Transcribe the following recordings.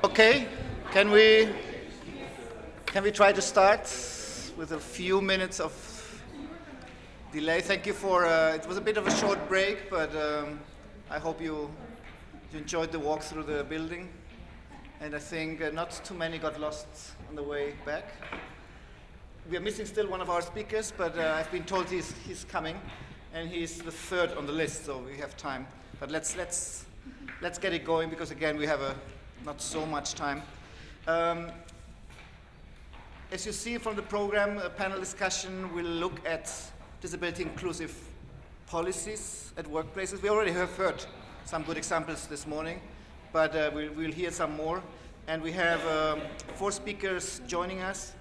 Okay, can we try to start with a few minutes of delay? Thank you for. It was a bit of a short break, but I hope you enjoyed the walk through the building, and I think not too many got lost on the way back. We are missing still one of our speakers, but I've been told he's coming, and he's the third on the list, so we have time. But let's get it going because again we have not so much time. As you see from the program, a panel discussion will look at disability inclusive policies at workplaces. We already have heard some good examples this morning, but we'll hear some more. And we have 4 speakers joining us.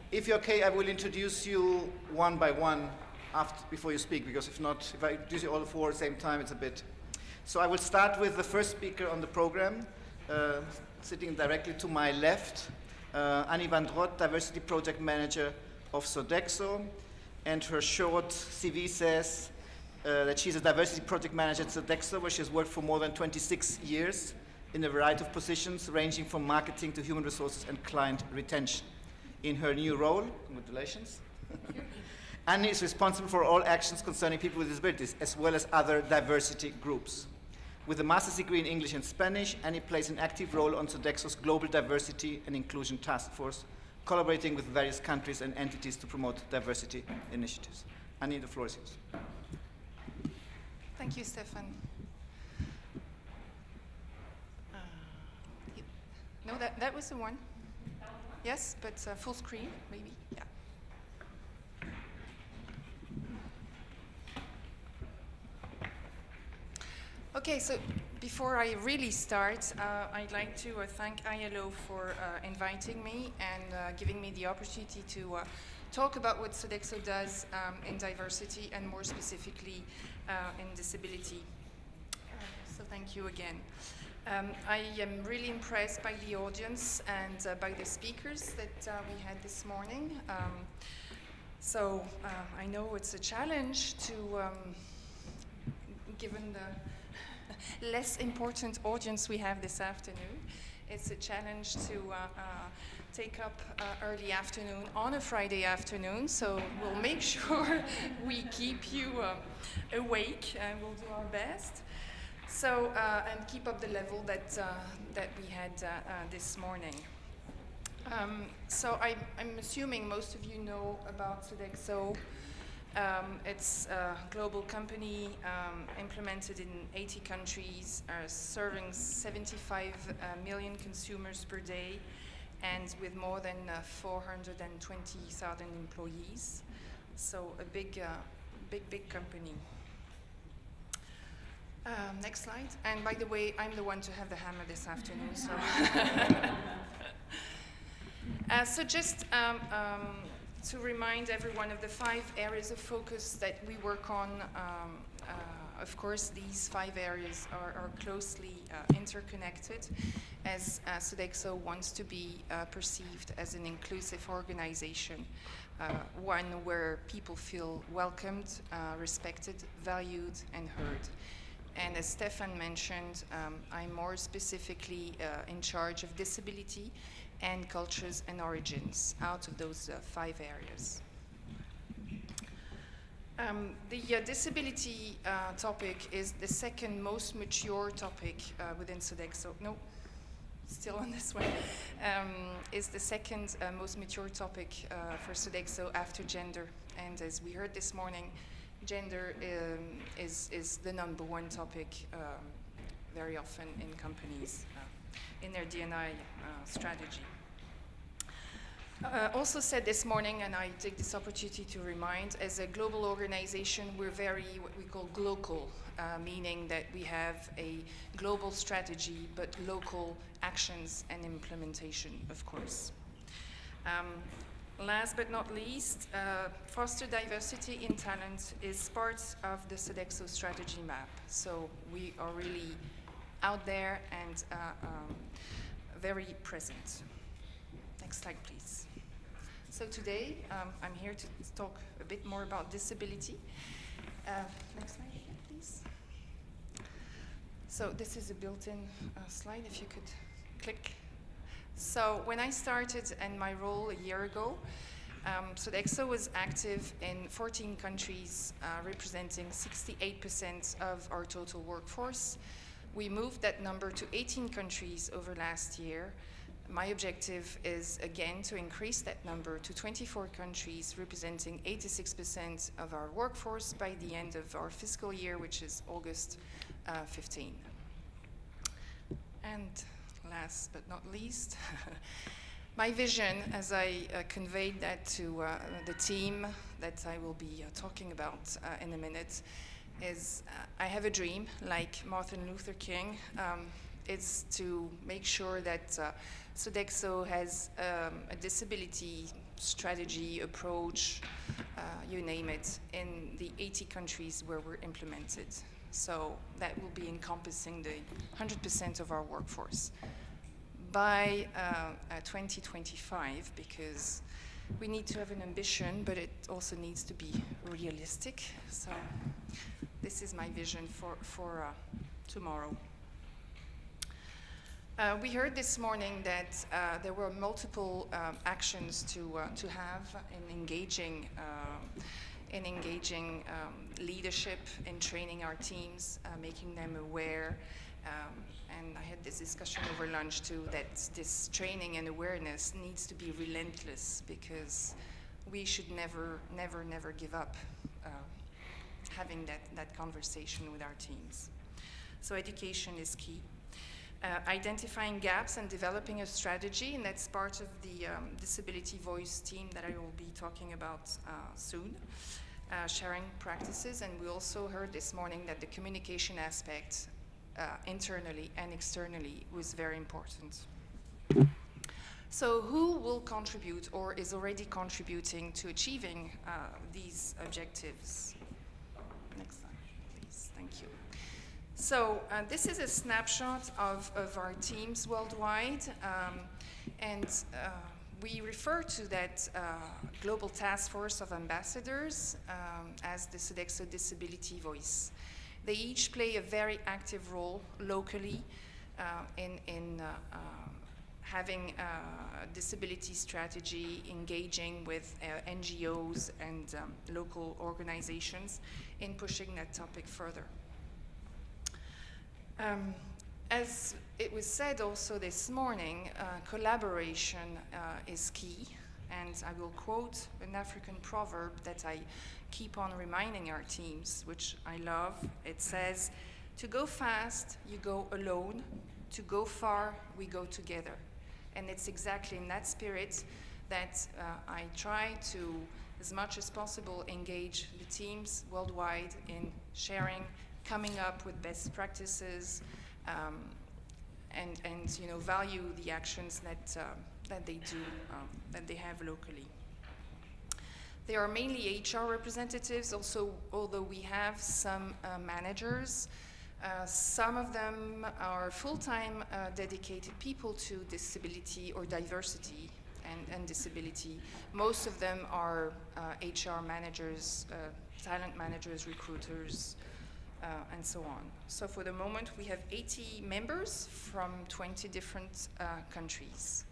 If you're okay, I will introduce you one by one before you speak, because if I introduce you all 4 at the same time, it's a bit. So I will start with the first speaker on the program, sitting directly to my left, Annie van Drot, Diversity Project Manager of Sodexo, and her short CV says that she's a Diversity Project Manager at Sodexo, where she has worked for more than 26 years in a variety of positions, ranging from marketing to human resources and client retention. In her new role, congratulations, Annie is responsible for all actions concerning people with disabilities, as well as other diversity groups. With a master's degree in English and Spanish, Annie plays an active role on Sodexo's Global Diversity and Inclusion Task Force, collaborating with various countries and entities to promote diversity initiatives. Annie, the floor is yours. Thank you, Stefan. No, that was the one. Yes, but full screen, maybe. Yeah. Okay, so before I really start, I'd like to thank ILO for inviting me and giving me the opportunity to talk about what Sodexo does in diversity and more specifically in disability. So thank you again. I am really impressed by the audience and by the speakers that we had this morning. So I know it's a challenge to, given the less important audience we have this afternoon, it's a challenge to take up early afternoon on a Friday afternoon. So we'll make sure we keep you awake and we'll do our best. So, and keep up the level that we had this morning. So I'm assuming most of you know about Sodexo. It's a global company implemented in 80 countries, serving 75 million consumers per day, and with more than 420,000 employees. So a big company. Next slide. And by the way, I'm the one to have the hammer this afternoon. So, so just to remind everyone of the 5 areas of focus that we work on. Of course, these 5 areas are closely interconnected, as Sodexo wants to be perceived as an inclusive organization, one where people feel welcomed, respected, valued, and heard. And as Stefan mentioned, I'm more specifically in charge of disability and cultures and origins out of those 5 areas. The disability topic is the second most mature topic within Sodexo. No, still on this one. Is the second most mature topic for Sodexo after gender. And as we heard this morning, gender is the number 1 topic very often in companies in their D&I strategy. Also said this morning, and I take this opportunity to remind, as a global organization, we're very what we call glocal, meaning that we have a global strategy, but local actions and implementation, of course. Last but not least, foster diversity in talent is part of the Sodexo strategy map. So we are really out there and very present. Next slide, please. So today, I'm here to talk a bit more about disability. Next slide again, please. So this is a built-in slide, if you could click. So when I started in my role a year ago, Sodexo was active in 14 countries, representing 68% of our total workforce. We moved that number to 18 countries over last year. My objective is, again, to increase that number to 24 countries, representing 86% of our workforce by the end of our fiscal year, which is August 15. And last but not least, my vision, as I conveyed that to the team that I will be talking about in a minute, is I have a dream, like Martin Luther King. It's to make sure that Sodexo has a disability strategy, approach, you name it, in the 80 countries where we're implemented. So that will be encompassing the 100% of our workforce by 2025, because we need to have an ambition, but it also needs to be realistic. So this is my vision for tomorrow. We heard this morning that there were multiple actions to have in engaging leadership, in training our teams, making them aware. And I had this discussion over lunch too, that this training and awareness needs to be relentless, because we should never give up having that conversation with our teams. So education is key. Identifying gaps and developing a strategy, and that's part of the Disability Voice team that I will be talking about soon. Sharing practices, and we also heard this morning that the communication aspect internally and externally was very important. So who will contribute or is already contributing to achieving these objectives? Next slide, please. Thank you. So this is a snapshot of our teams worldwide, and we refer to that global task force of ambassadors as the Sodexo Disability Voice. They each play a very active role locally in having a disability strategy, engaging with NGOs and local organizations in pushing that topic further. As it was said also this morning, collaboration is key, and I will quote an African proverb that I keep on reminding our teams, which I love. It says, "To go fast, you go alone. To go far, we go together." And it's exactly in that spirit that I try to, as much as possible, engage the teams worldwide in sharing, coming up with best practices, and you know, value the actions that they do, that they have locally. They are mainly HR representatives, also, although we have some managers. Some of them are full-time dedicated people to disability or diversity and disability. Most of them are HR managers, talent managers, recruiters, and so on. So for the moment, we have 80 members from 20 different countries.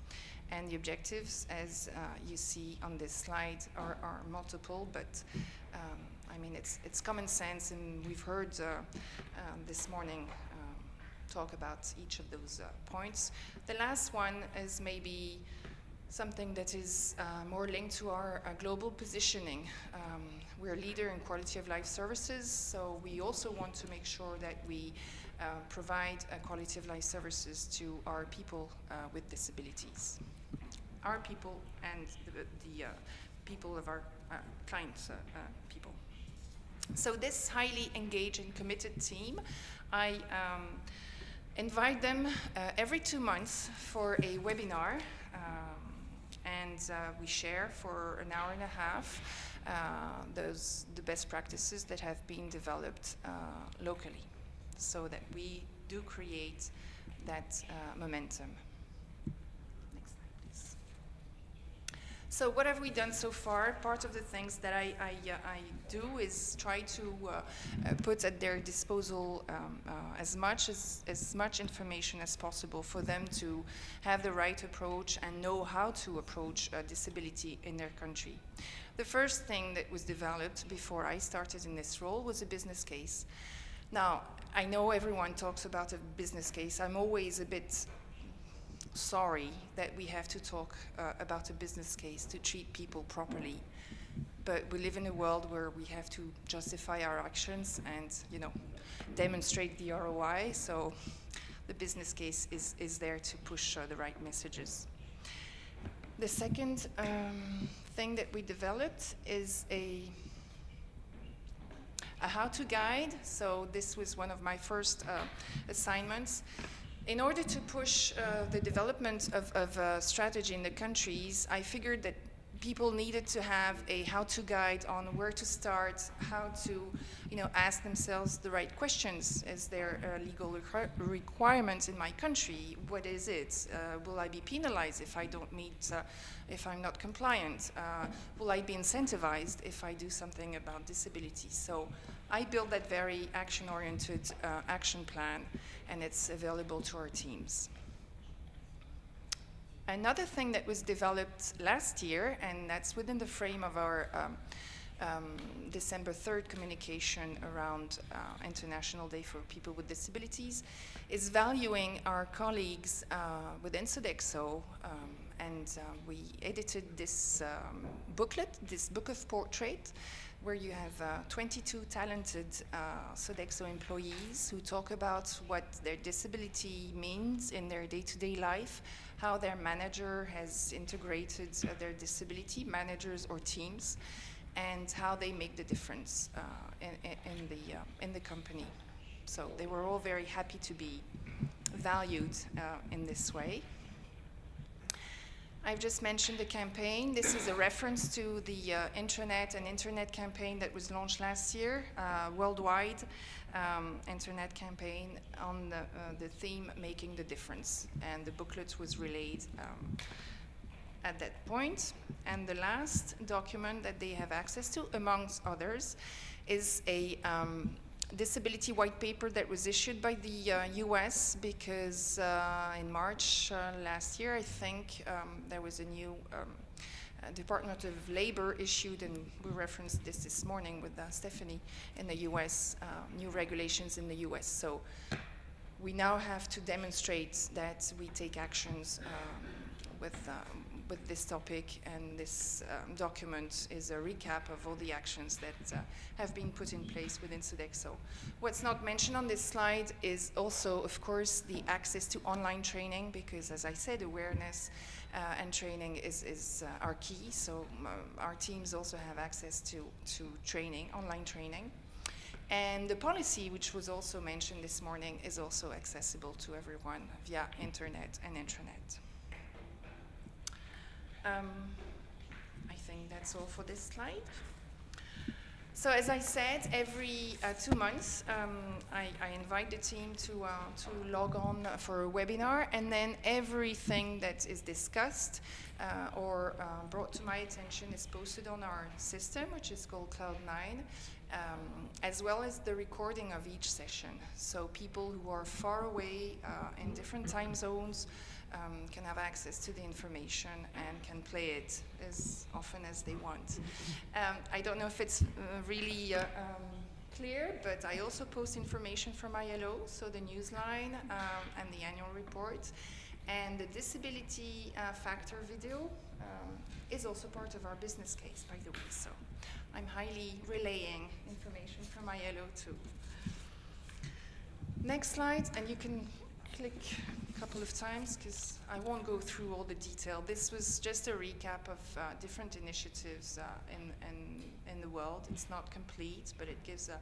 And the objectives, as you see on this slide, are multiple, but I mean, it's common sense, and we've heard this morning talk about each of those points. The last one is maybe something that is more linked to our global positioning. We're a leader in quality of life services, so we also want to make sure that we provide quality of life services to our people with disabilities. Our people and the people of our clients' people. So this highly engaged and committed team, I invite them every 2 months for a webinar, and we share for an hour and a half the best practices that have been developed locally, so that we do create that momentum. So what have we done so far? Part of the things that I do is try to put at their disposal as much information as possible for them to have the right approach and know how to approach disability in their country. The first thing that was developed before I started in this role was a business case. Now, I know everyone talks about a business case. I'm always a bit sorry that we have to talk about a business case to treat people properly. But we live in a world where we have to justify our actions and, you know, demonstrate the ROI. So the business case is there to push the right messages. The second thing that we developed is a how-to guide. So this was one of my first assignments. In order to push the development of strategy in the countries, I figured that people needed to have a how-to guide on where to start, how to, you know, ask themselves the right questions. Is there legal requirements in my country? What is it? Will I be penalized if I don't meet, if I'm not compliant? Will I be incentivized if I do something about disability? So I built that very action-oriented action plan, and it's available to our teams. Another thing that was developed last year, and that's within the frame of our December 3rd communication around International Day for People with Disabilities, is valuing our colleagues within Sodexo, and we edited this booklet, this book of portrait, where you have 22 talented Sodexo employees who talk about what their disability means in their day-to-day life, how their manager has integrated their disability, managers or teams, and how they make the difference in the company. So they were all very happy to be valued in this way. I've just mentioned the campaign. This is a reference to the intranet and internet campaign that was launched last year, worldwide internet campaign on the theme Making the Difference. And the booklet was relayed at that point. And the last document that they have access to, amongst others, is a disability white paper that was issued by the US because in March last year, I think, there was a new Department of Labor issued, and we referenced this morning with Stephanie, in the US, new regulations in the US. So we now have to demonstrate that we take actions with this topic, and this document is a recap of all the actions that have been put in place within Sodexo. What's not mentioned on this slide is also, of course, the access to online training, because as I said, awareness and training is our key. So our teams also have access to training, online training. And the policy, which was also mentioned this morning, is also accessible to everyone via internet and intranet. I think that's all for this slide. So as I said, every 2 months, I invite the team to log on for a webinar, and then everything that is discussed or brought to my attention is posted on our system, which is called Cloud9, as well as the recording of each session. So people who are far away in different time zones can have access to the information and can play it as often as they want. I don't know if it's really clear, but I also post information from ILO, so the newsline and the annual report. And the disability factor video is also part of our business case, by the way. So I'm highly relaying information from ILO too. Next slide, and you can click a couple of times because I won't go through all the detail. This was just a recap of different initiatives in the world. It's not complete, but it gives a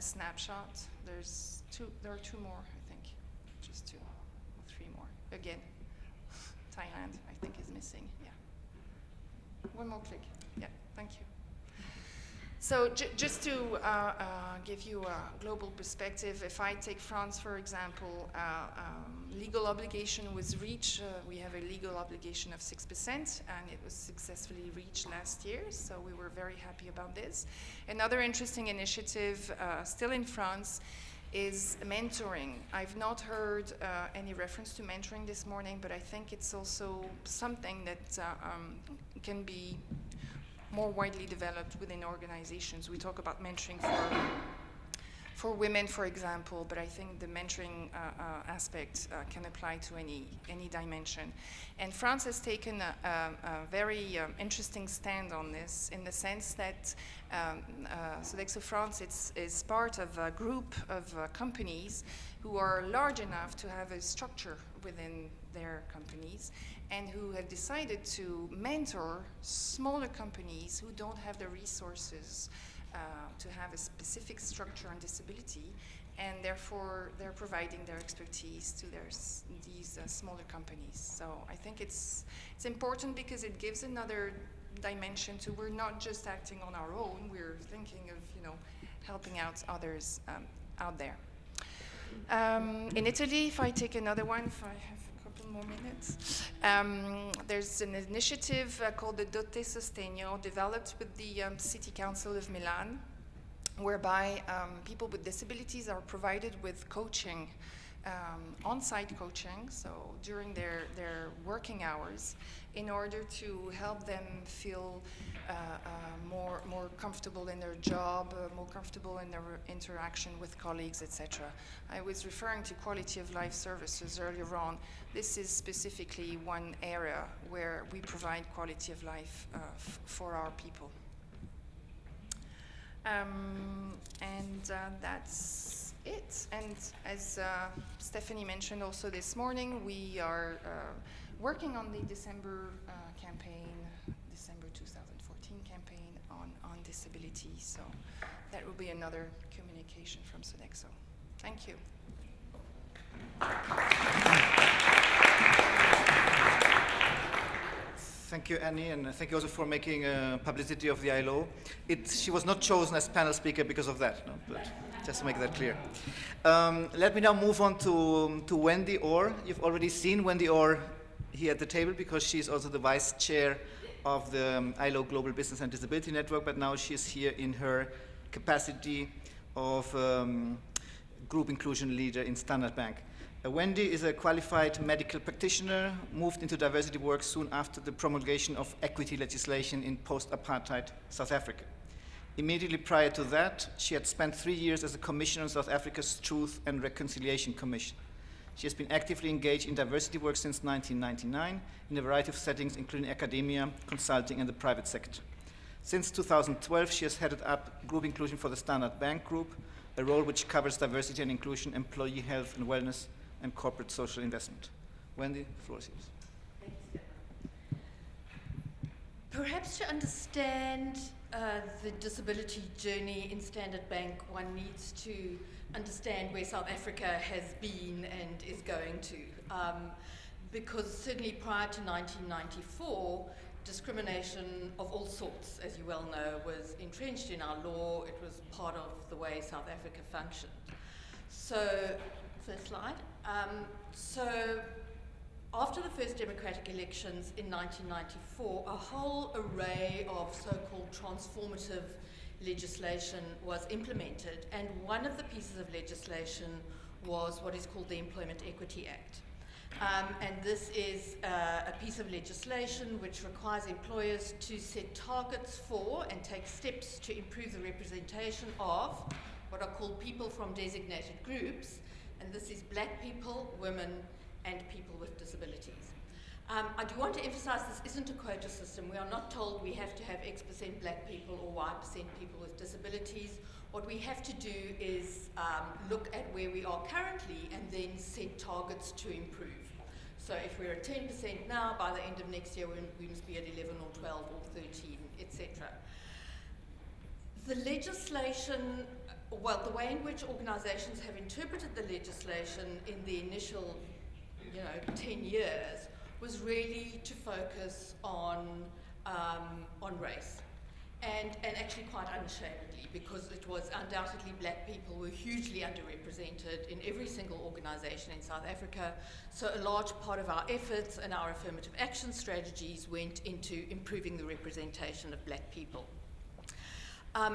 snapshot. There are two more, I think, just 2 or 3 more. Again, Thailand, I think, is missing. Yeah. One more click. Yeah, thank you. So just to give you a global perspective, if I take France, for example, legal obligation was reached. We have a legal obligation of 6%, and it was successfully reached last year, so we were very happy about this. Another interesting initiative, still in France, is mentoring. I've not heard any reference to mentoring this morning, but I think it's also something that can be more widely developed within organizations. We talk about mentoring for women, for example, but I think the mentoring aspect can apply to any dimension. And France has taken a very interesting stand on this, in the sense that Sodexo France is part of a group of companies who are large enough to have a structure within their companies, and who have decided to mentor smaller companies who don't have the resources to have a specific structure on disability, and therefore they're providing their expertise to these smaller companies. So I think it's important because it gives another dimension to, we're not just acting on our own, we're thinking of helping out others out there. In Italy, if I take another one, if I have more minutes. There's an initiative called the Dote Sostegno, developed with the City Council of Milan, whereby people with disabilities are provided with coaching, on-site coaching, so during their working hours, in order to help them feel more comfortable in their job, more comfortable in their interaction with colleagues, etc. I was referring to quality of life services earlier on. This is specifically one area where we provide quality of life for our people. That's it. And as Stephanie mentioned also this morning, we are working on the December campaign, December 2014 campaign on disability. So that will be another communication from Sodexo. Thank you. Thank you, Annie, and thank you also for making publicity of the ILO. She was not chosen as panel speaker because of that, no? But just to make that clear. Let me now move on to Wendy Orr. You've already seen Wendy Orr here at the table because she's also the vice chair of the ILO Global Business and Disability Network, but now she's here in her capacity of group inclusion leader in Standard Bank. Wendy is a qualified medical practitioner, moved into diversity work soon after the promulgation of equity legislation in post-apartheid South Africa. Immediately prior to that, she had spent 3 years as a commissioner on South Africa's Truth and Reconciliation Commission. She has been actively engaged in diversity work since 1999 in a variety of settings, including academia, consulting, and the private sector. Since 2012, she has headed up group inclusion for the Standard Bank Group, a role which covers diversity and inclusion, employee health and wellness, and corporate social investment. Wendy, the floor is yours. Thank you, Stefan. Perhaps to understand the disability journey in Standard Bank, one needs to understand where South Africa has been and is going to. Because certainly prior to 1994, discrimination of all sorts, as you well know, was entrenched in our law. It was part of the way South Africa functioned. So, first slide. So after the first democratic elections in 1994, a whole array of so-called transformative legislation was implemented, and one of the pieces of legislation was what is called the Employment Equity Act. And this is a piece of legislation which requires employers to set targets for and take steps to improve the representation of what are called people from designated groups, and this is black people, women, and people with disabilities. I do want to emphasize this isn't a quota system. We are not told we have to have X% black people or Y% people with disabilities. What we have to do is look at where we are currently and then set targets to improve. So if we're at 10% now, by the end of next year we must be at 11 or 12 or 13, etc. The legislation, well, the way in which organizations have interpreted the legislation in the initial 10 years was really to focus on race. and actually quite unashamedly, because it was undoubtedly black people were hugely underrepresented in every single organisation in South Africa. So a large part of our efforts and our affirmative action strategies went into improving the representation of black people.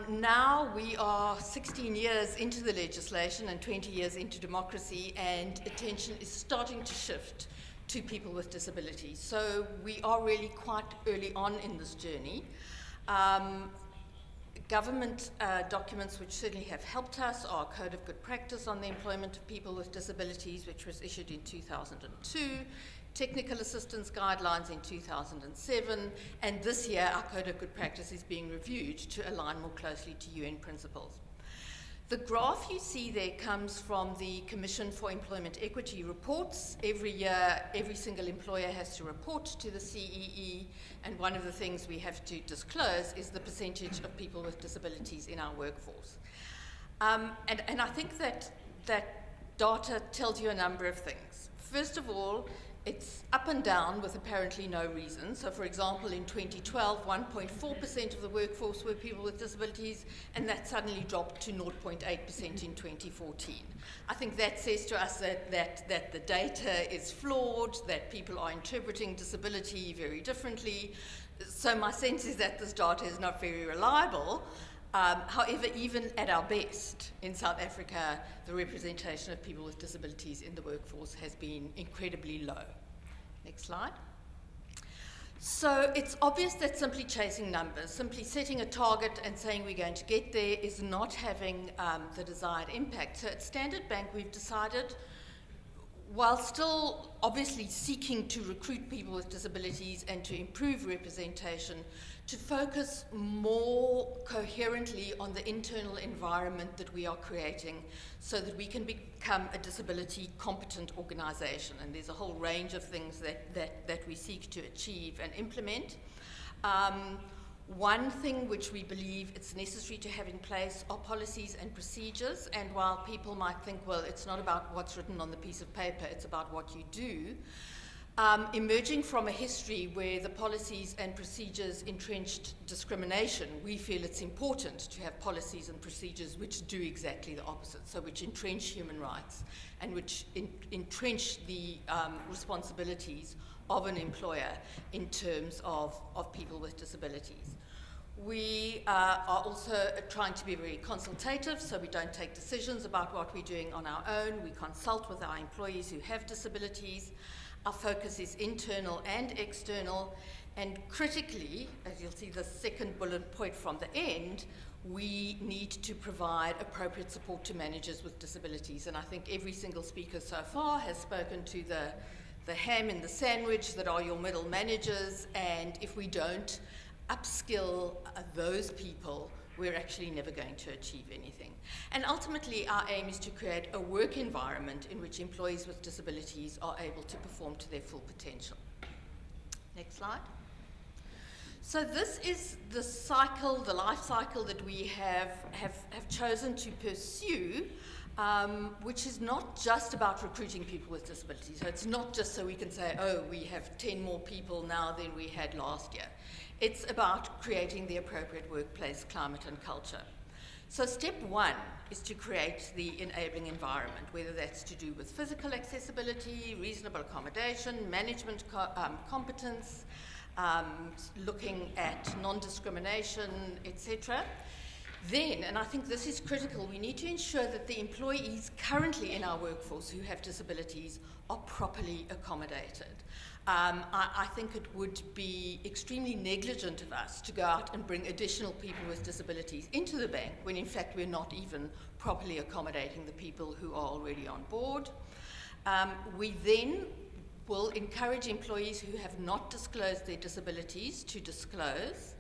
Now we are 16 years into the legislation and 20 years into democracy, and attention is starting to shift to people with disabilities. So we are really quite early on in this journey. Government documents which certainly have helped us are Code of Good Practice on the Employment of People with Disabilities, which was issued in 2002, Technical Assistance Guidelines in 2007, and this year our Code of Good Practice is being reviewed to align more closely to UN principles. The graph you see there comes from the Commission for Employment Equity reports. Every year, every single employer has to report to the CEE, and one of the things we have to disclose is the percentage of people with disabilities in our workforce. And I think that data tells you a number of things. First of all, it's up and down with apparently no reason. So, for example, in 2012, 1.4% of the workforce were people with disabilities, and that suddenly dropped to 0.8% in 2014. I think that says to us that the data is flawed, that people are interpreting disability very differently. So my sense is that this data is not very reliable. However, even at our best in South Africa, the representation of people with disabilities in the workforce has been incredibly low. Next slide. So it's obvious that simply chasing numbers, simply setting a target and saying we're going to get there is not having the desired impact. So at Standard Bank, we've decided, while still obviously seeking to recruit people with disabilities and to improve representation, to focus more coherently on the internal environment that we are creating so that we can become a disability competent organisation. And there's a whole range of things that we seek to achieve and implement. One thing which we believe it's necessary to have in place are policies and procedures. And while people might think, well, it's not about what's written on the piece of paper, it's about what you do. Emerging from a history where the policies and procedures entrenched discrimination, we feel it's important to have policies and procedures which do exactly the opposite, so which entrench human rights and which entrench the responsibilities of an employer in terms of people with disabilities. We are also trying to be very consultative, so we don't take decisions about what we're doing on our own. We consult with our employees who have disabilities. Our focus is internal and external, and critically, as you'll see the second bullet point from the end, we need to provide appropriate support to managers with disabilities. And I think every single speaker so far has spoken to the ham in the sandwich that are your middle managers, and if we don't upskill those people, we're actually never going to achieve anything. And ultimately, our aim is to create a work environment in which employees with disabilities are able to perform to their full potential. Next slide. So this is the cycle, the life cycle that we have chosen to pursue, which is not just about recruiting people with disabilities. So it's not just so we can say, oh, we have 10 more people now than we had last year. It's about creating the appropriate workplace climate and culture. So step one is to create the enabling environment, whether that's to do with physical accessibility, reasonable accommodation, management competence, looking at non-discrimination, etc. Then, and I think this is critical, we need to ensure that the employees currently in our workforce who have disabilities are properly accommodated. I think it would be extremely negligent of us to go out and bring additional people with disabilities into the bank when in fact we're not even properly accommodating the people who are already on board. We then will encourage employees who have not disclosed their disabilities to disclose.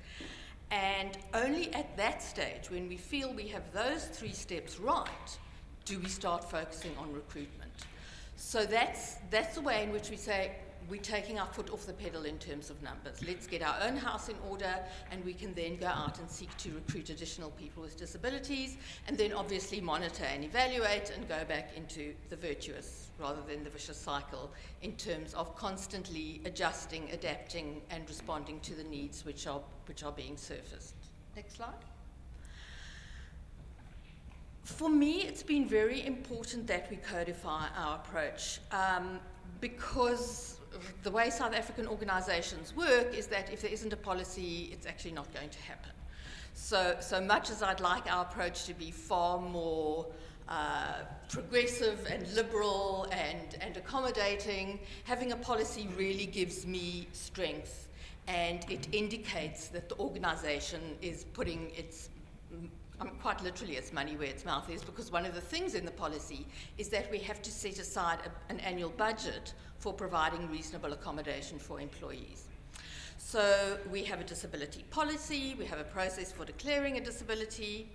And only at that stage, when we feel we have those 3 steps right, do we start focusing on recruitment. So that's the way in which we say, we're taking our foot off the pedal in terms of numbers. Let's get our own house in order, and we can then go out and seek to recruit additional people with disabilities, and then obviously monitor and evaluate and go back into the virtuous rather than the vicious cycle in terms of constantly adjusting, adapting, and responding to the needs which are being surfaced. Next slide. For me, it's been very important that we codify our approach because the way South African organizations work is that if there isn't a policy, it's actually not going to happen. So much as I'd like our approach to be far more progressive and liberal and accommodating, having a policy really gives me strength, and it indicates that the organization is putting its quite literally its money where its mouth is, because one of the things in the policy is that we have to set aside an annual budget for providing reasonable accommodation for employees. So we have a disability policy, we have a process for declaring a disability,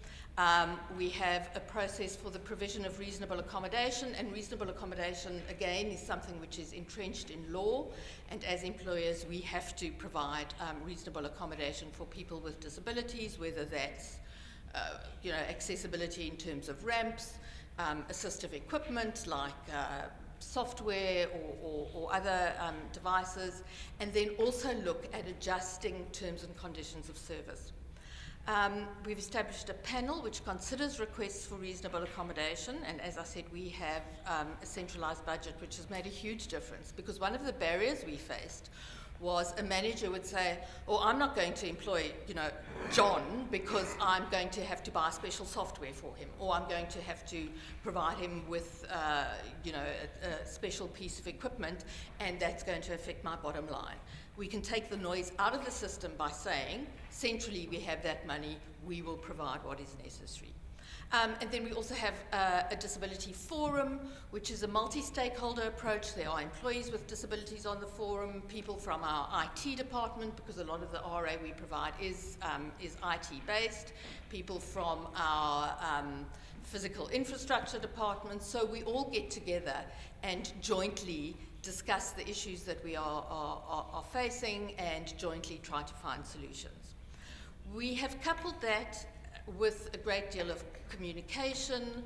we have a process for the provision of reasonable accommodation, and reasonable accommodation, again, is something which is entrenched in law, and as employers we have to provide reasonable accommodation for people with disabilities, whether that's accessibility in terms of ramps, assistive equipment like software or other devices, and then also look at adjusting terms and conditions of service. We've established a panel which considers requests for reasonable accommodation, and as I said, we have a centralized budget, which has made a huge difference, because one of the barriers we faced was a manager would say, oh, I'm not going to employ, John, because I'm going to have to buy special software for him, or I'm going to have to provide him with, a special piece of equipment, and that's going to affect my bottom line. We can take the noise out of the system by saying, centrally we have that money, we will provide what is necessary. And then we also have a disability forum, which is a multi-stakeholder approach. There are employees with disabilities on the forum, people from our IT department, because a lot of the RA we provide is IT-based, people from our physical infrastructure department. So we all get together and jointly discuss the issues that we are facing and jointly try to find solutions. We have coupled that with a great deal of communication,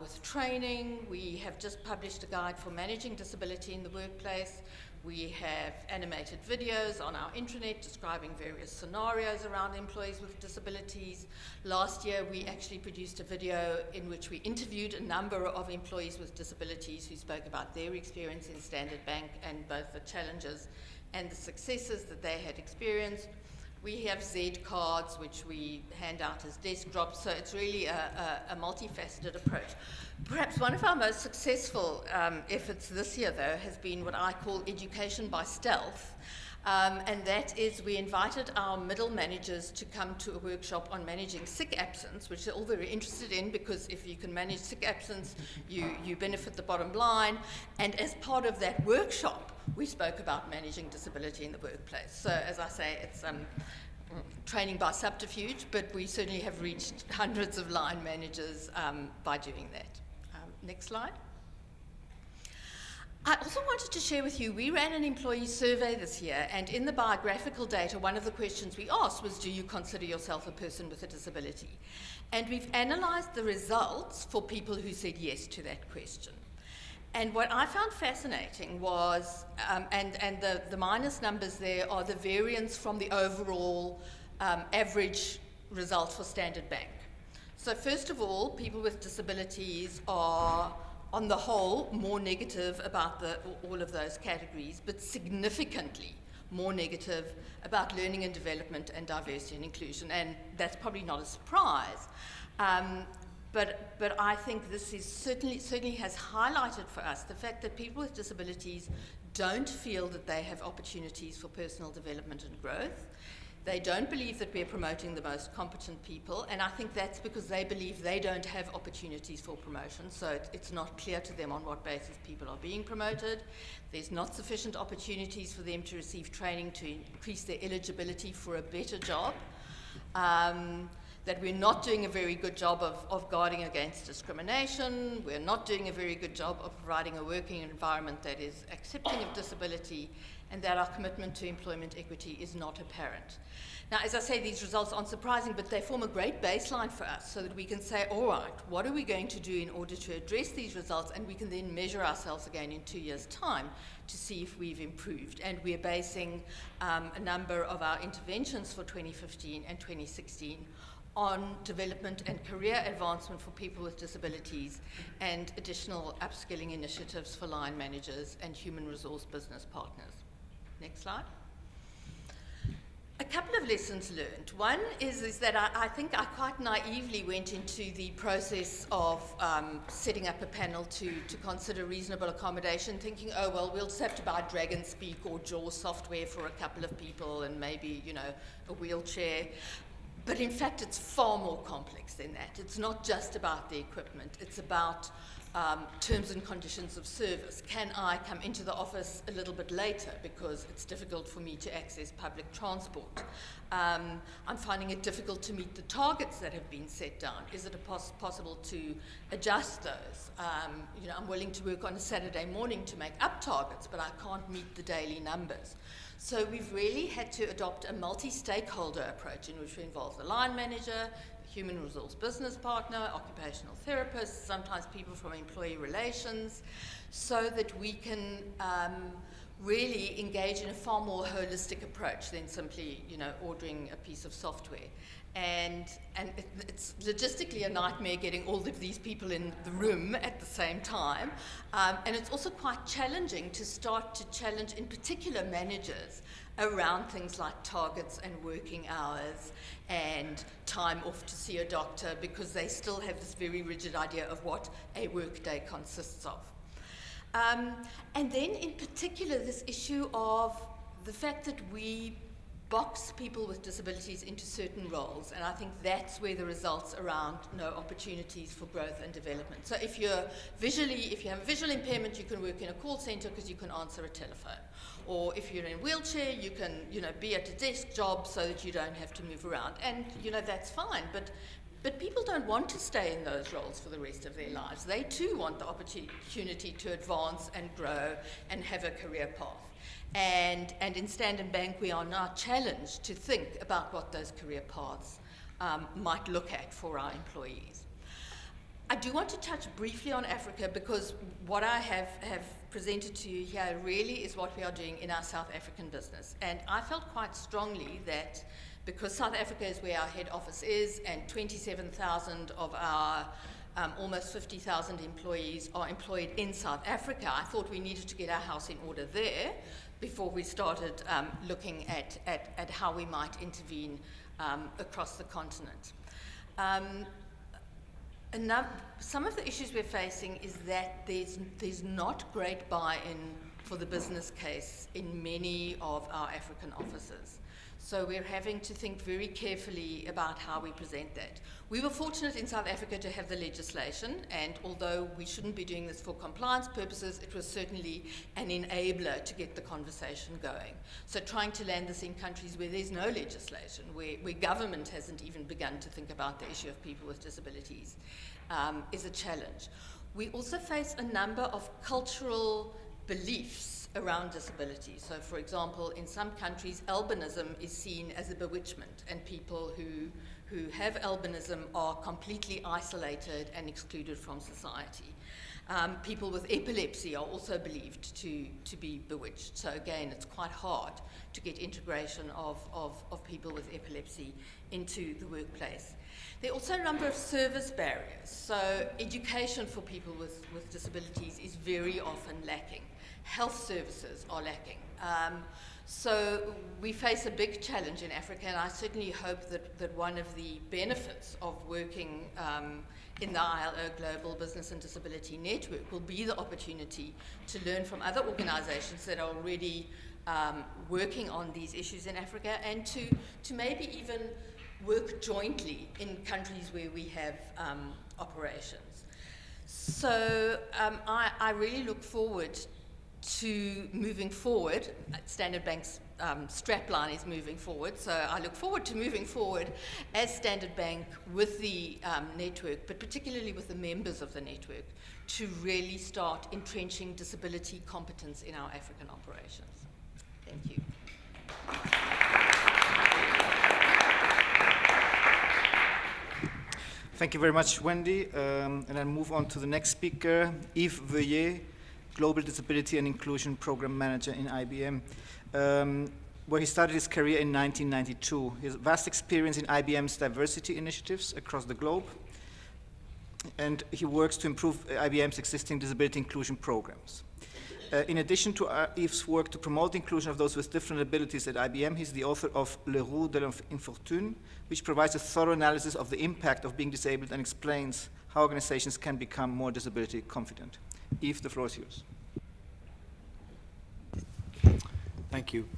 with training. We have just published a guide for managing disability in the workplace. We have animated videos on our intranet describing various scenarios around employees with disabilities. Last year, we actually produced a video in which we interviewed a number of employees with disabilities who spoke about their experience in Standard Bank and both the challenges and the successes that they had experienced. We have Z cards, which we hand out as desk drops, so it's really a multifaceted approach. Perhaps one of our most successful efforts this year, though, has been what I call education by stealth, and that is we invited our middle managers to come to a workshop on managing sick absence, which they're all very interested in, because if you can manage sick absence, you benefit the bottom line. And as part of that workshop, we spoke about managing disability in the workplace. So as I say, it's training by subterfuge, but we certainly have reached hundreds of line managers by doing that. Next slide. I also wanted to share with you, we ran an employee survey this year, and in the biographical data, one of the questions we asked was, do you consider yourself a person with a disability? And we've analysed the results for people who said yes to that question. And what I found fascinating was, and the minus numbers there are the variance from the overall average result for Standard Bank. So first of all, people with disabilities are, on the whole, more negative about all of those categories, but significantly more negative about learning and development and diversity and inclusion. And that's probably not a surprise. But I think this is certainly has highlighted for us the fact that people with disabilities don't feel that they have opportunities for personal development and growth. They don't believe that we're promoting the most competent people, and I think that's because they believe they don't have opportunities for promotion, so it's not clear to them on what basis people are being promoted. There's not sufficient opportunities for them to receive training to increase their eligibility for a better job. That we're not doing a very good job of guarding against discrimination. We're not doing a very good job of providing a working environment that is accepting of disability. and that our commitment to employment equity is not apparent. Now, as I say, these results aren't surprising, but they form a great baseline for us so that we can say, all right, what are we going to do in order to address these results? And we can then measure ourselves again in 2 years' time to see if we've improved. And we're basing a number of our interventions for 2015 and 2016 on development and career advancement for people with disabilities and additional upskilling initiatives for line managers and human resource business partners. Next slide. A couple of lessons learned. One is that I think I quite naively went into the process of setting up a panel to consider reasonable accommodation, thinking, oh, well, we'll just have to buy Dragon Speak or JAWS software for a couple of people and maybe, you know, a wheelchair. But in fact, it's far more complex than that. It's not just about the equipment. It's about terms and conditions of service. Can I come into the office a little bit later because it's difficult for me to access public transport? I'm finding it difficult to meet the targets that have been set down. Is it possible to adjust those? You know, I'm willing to work on a Saturday morning to make up targets, but I can't meet the daily numbers. So we've really had to adopt a multi-stakeholder approach in which we involve the line manager, human resource business partner, occupational therapists, sometimes people from employee relations, so that we can really engage in a far more holistic approach than simply, you know, ordering a piece of software. And it's logistically a nightmare getting all of these people in the room at the same time. And it's also quite challenging to start to challenge, in particular, managers around things like targets and working hours and time off to see a doctor, because they still have this very rigid idea of what a workday consists of. And then in particular, this issue of the fact that we box people with disabilities into certain roles, and I think that's where the results around no opportunities for growth and development. So if you have a visual impairment, you can work in a call center because you can answer a telephone. Or if you're in a wheelchair, you can, you know, be at a desk job so that you don't have to move around. And, you know, that's fine, but people don't want to stay in those roles for the rest of their lives. They too want the opportunity to advance and grow and have a career path. And in Standard Bank, we are now challenged to think about what those career paths might look at for our employees. I do want to touch briefly on Africa, because what I have presented to you here really is what we are doing in our South African business. And I felt quite strongly that because South Africa is where our head office is, and 27,000 of our almost 50,000 employees are employed in South Africa, I thought we needed to get our house in order there before we started looking at how we might intervene across the continent. Some of the issues we're facing is that there's not great buy-in for the business case in many of our African offices. So we're having to think very carefully about how we present that. We were fortunate in South Africa to have the legislation, and although we shouldn't be doing this for compliance purposes, it was certainly an enabler to get the conversation going. So trying to land this in countries where there's no legislation, where government hasn't even begun to think about the issue of people with disabilities, is a challenge. We also face a number of cultural beliefs around disability. So, for example, in some countries, albinism is seen as a bewitchment, and people who have albinism are completely isolated and excluded from society. People with epilepsy are also believed to be bewitched. So again, it's quite hard to get integration of people with epilepsy into the workplace. There are also a number of service barriers. So education for people with disabilities is very often lacking. Health services are lacking. So we face a big challenge in Africa, and I certainly hope that one of the benefits of working in the ILO Global Business and Disability Network will be the opportunity to learn from other organizations that are already working on these issues in Africa, and to maybe even work jointly in countries where we have operations. So I really look forward to moving forward. Standard Bank's strapline is moving forward, so I look forward to moving forward as Standard Bank with the network, but particularly with the members of the network, to really start entrenching disability competence in our African operations. Thank Thank you. Thank you very much, Wendy. And I'll move on to the next speaker, Yves Veuillet, Global Disability and Inclusion Program Manager in IBM, where he started his career in 1992. He has vast experience in IBM's diversity initiatives across the globe, and he works to improve IBM's existing disability inclusion programs. In addition to Yves' work to promote the inclusion of those with different abilities at IBM, he's the author of Le Roue de l'Infortune, which provides a thorough analysis of the impact of being disabled and explains how organizations can become more disability confident. Yves, the floor is yours. Thank you.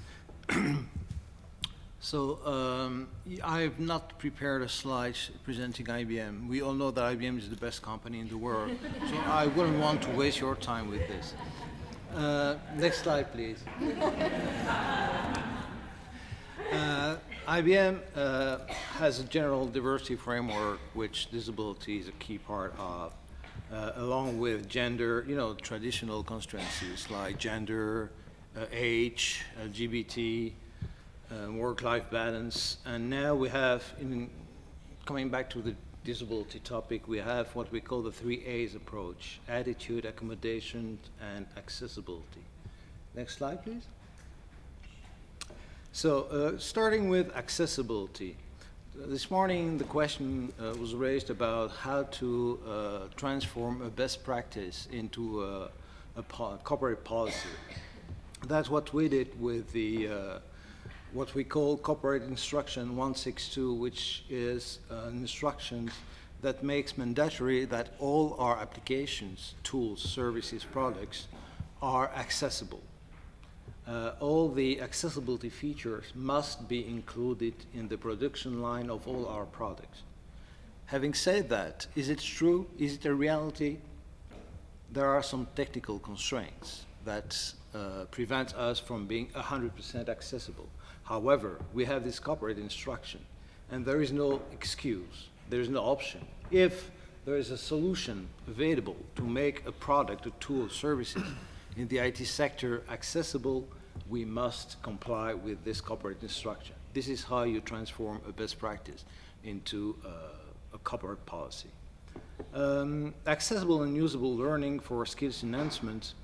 I have not prepared a slide presenting IBM. We all know that IBM is the best company in the world, so I wouldn't want to waste your time with this. Next slide, please. IBM has a general diversity framework, which disability is a key part of, along with gender, traditional constraints like gender, age, LGBT, work-life balance. And now we have, coming back to the disability topic, we have what we call the 3 A's approach: attitude, accommodation, and accessibility. Next slide, please. So starting with accessibility, this morning the question was raised about how to transform a best practice into a corporate policy. That's what we did with the what we call Corporate Instruction 162, which is instructions that makes mandatory that all our applications, tools, services, products are accessible. All the accessibility features must be included in the production line of all our products. Having said that, is it true? Is it a reality? There are some technical constraints that prevent us from being 100% accessible. However, we have this corporate instruction, and there is no excuse, there is no option. If there is a solution available to make a product, a tool, services in the IT sector accessible, we must comply with this corporate instruction. This is how you transform a best practice into a corporate policy. Accessible and usable learning for skills enhancement.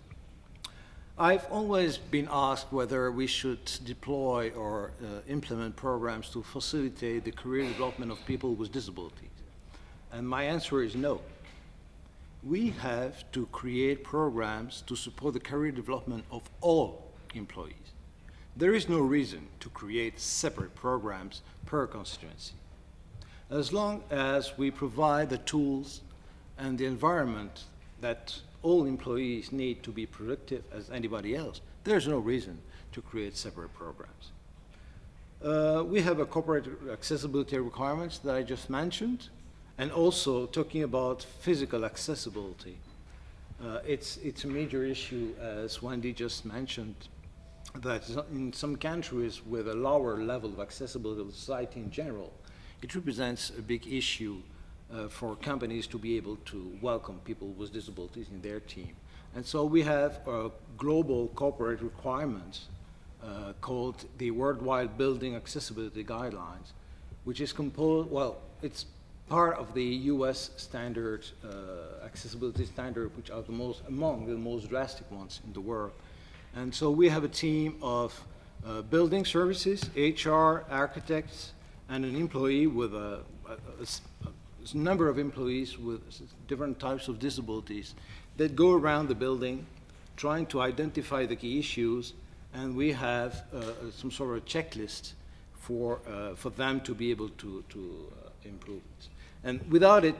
I've always been asked whether we should deploy or implement programs to facilitate the career development of people with disabilities. And my answer is no. We have to create programs to support the career development of all employees. There is no reason to create separate programs per constituency. As long as we provide the tools and the environment that all employees need to be productive as anybody else, there's no reason to create separate programs. We have a corporate accessibility requirements that I just mentioned, and also talking about physical accessibility. It's a major issue, as Wendy just mentioned, that in some countries with a lower level of accessibility of society in general, it represents a big issue for companies to be able to welcome people with disabilities in their team. And so we have global corporate requirements called the Worldwide Building Accessibility Guidelines, which is composed, well, it's part of the US standard, accessibility standard, which are among the most drastic ones in the world. And so we have a team of building services, HR, architects, and an employee with a number of employees with different types of disabilities that go around the building trying to identify the key issues, and we have some sort of checklist for them to be able to improve it. And without it,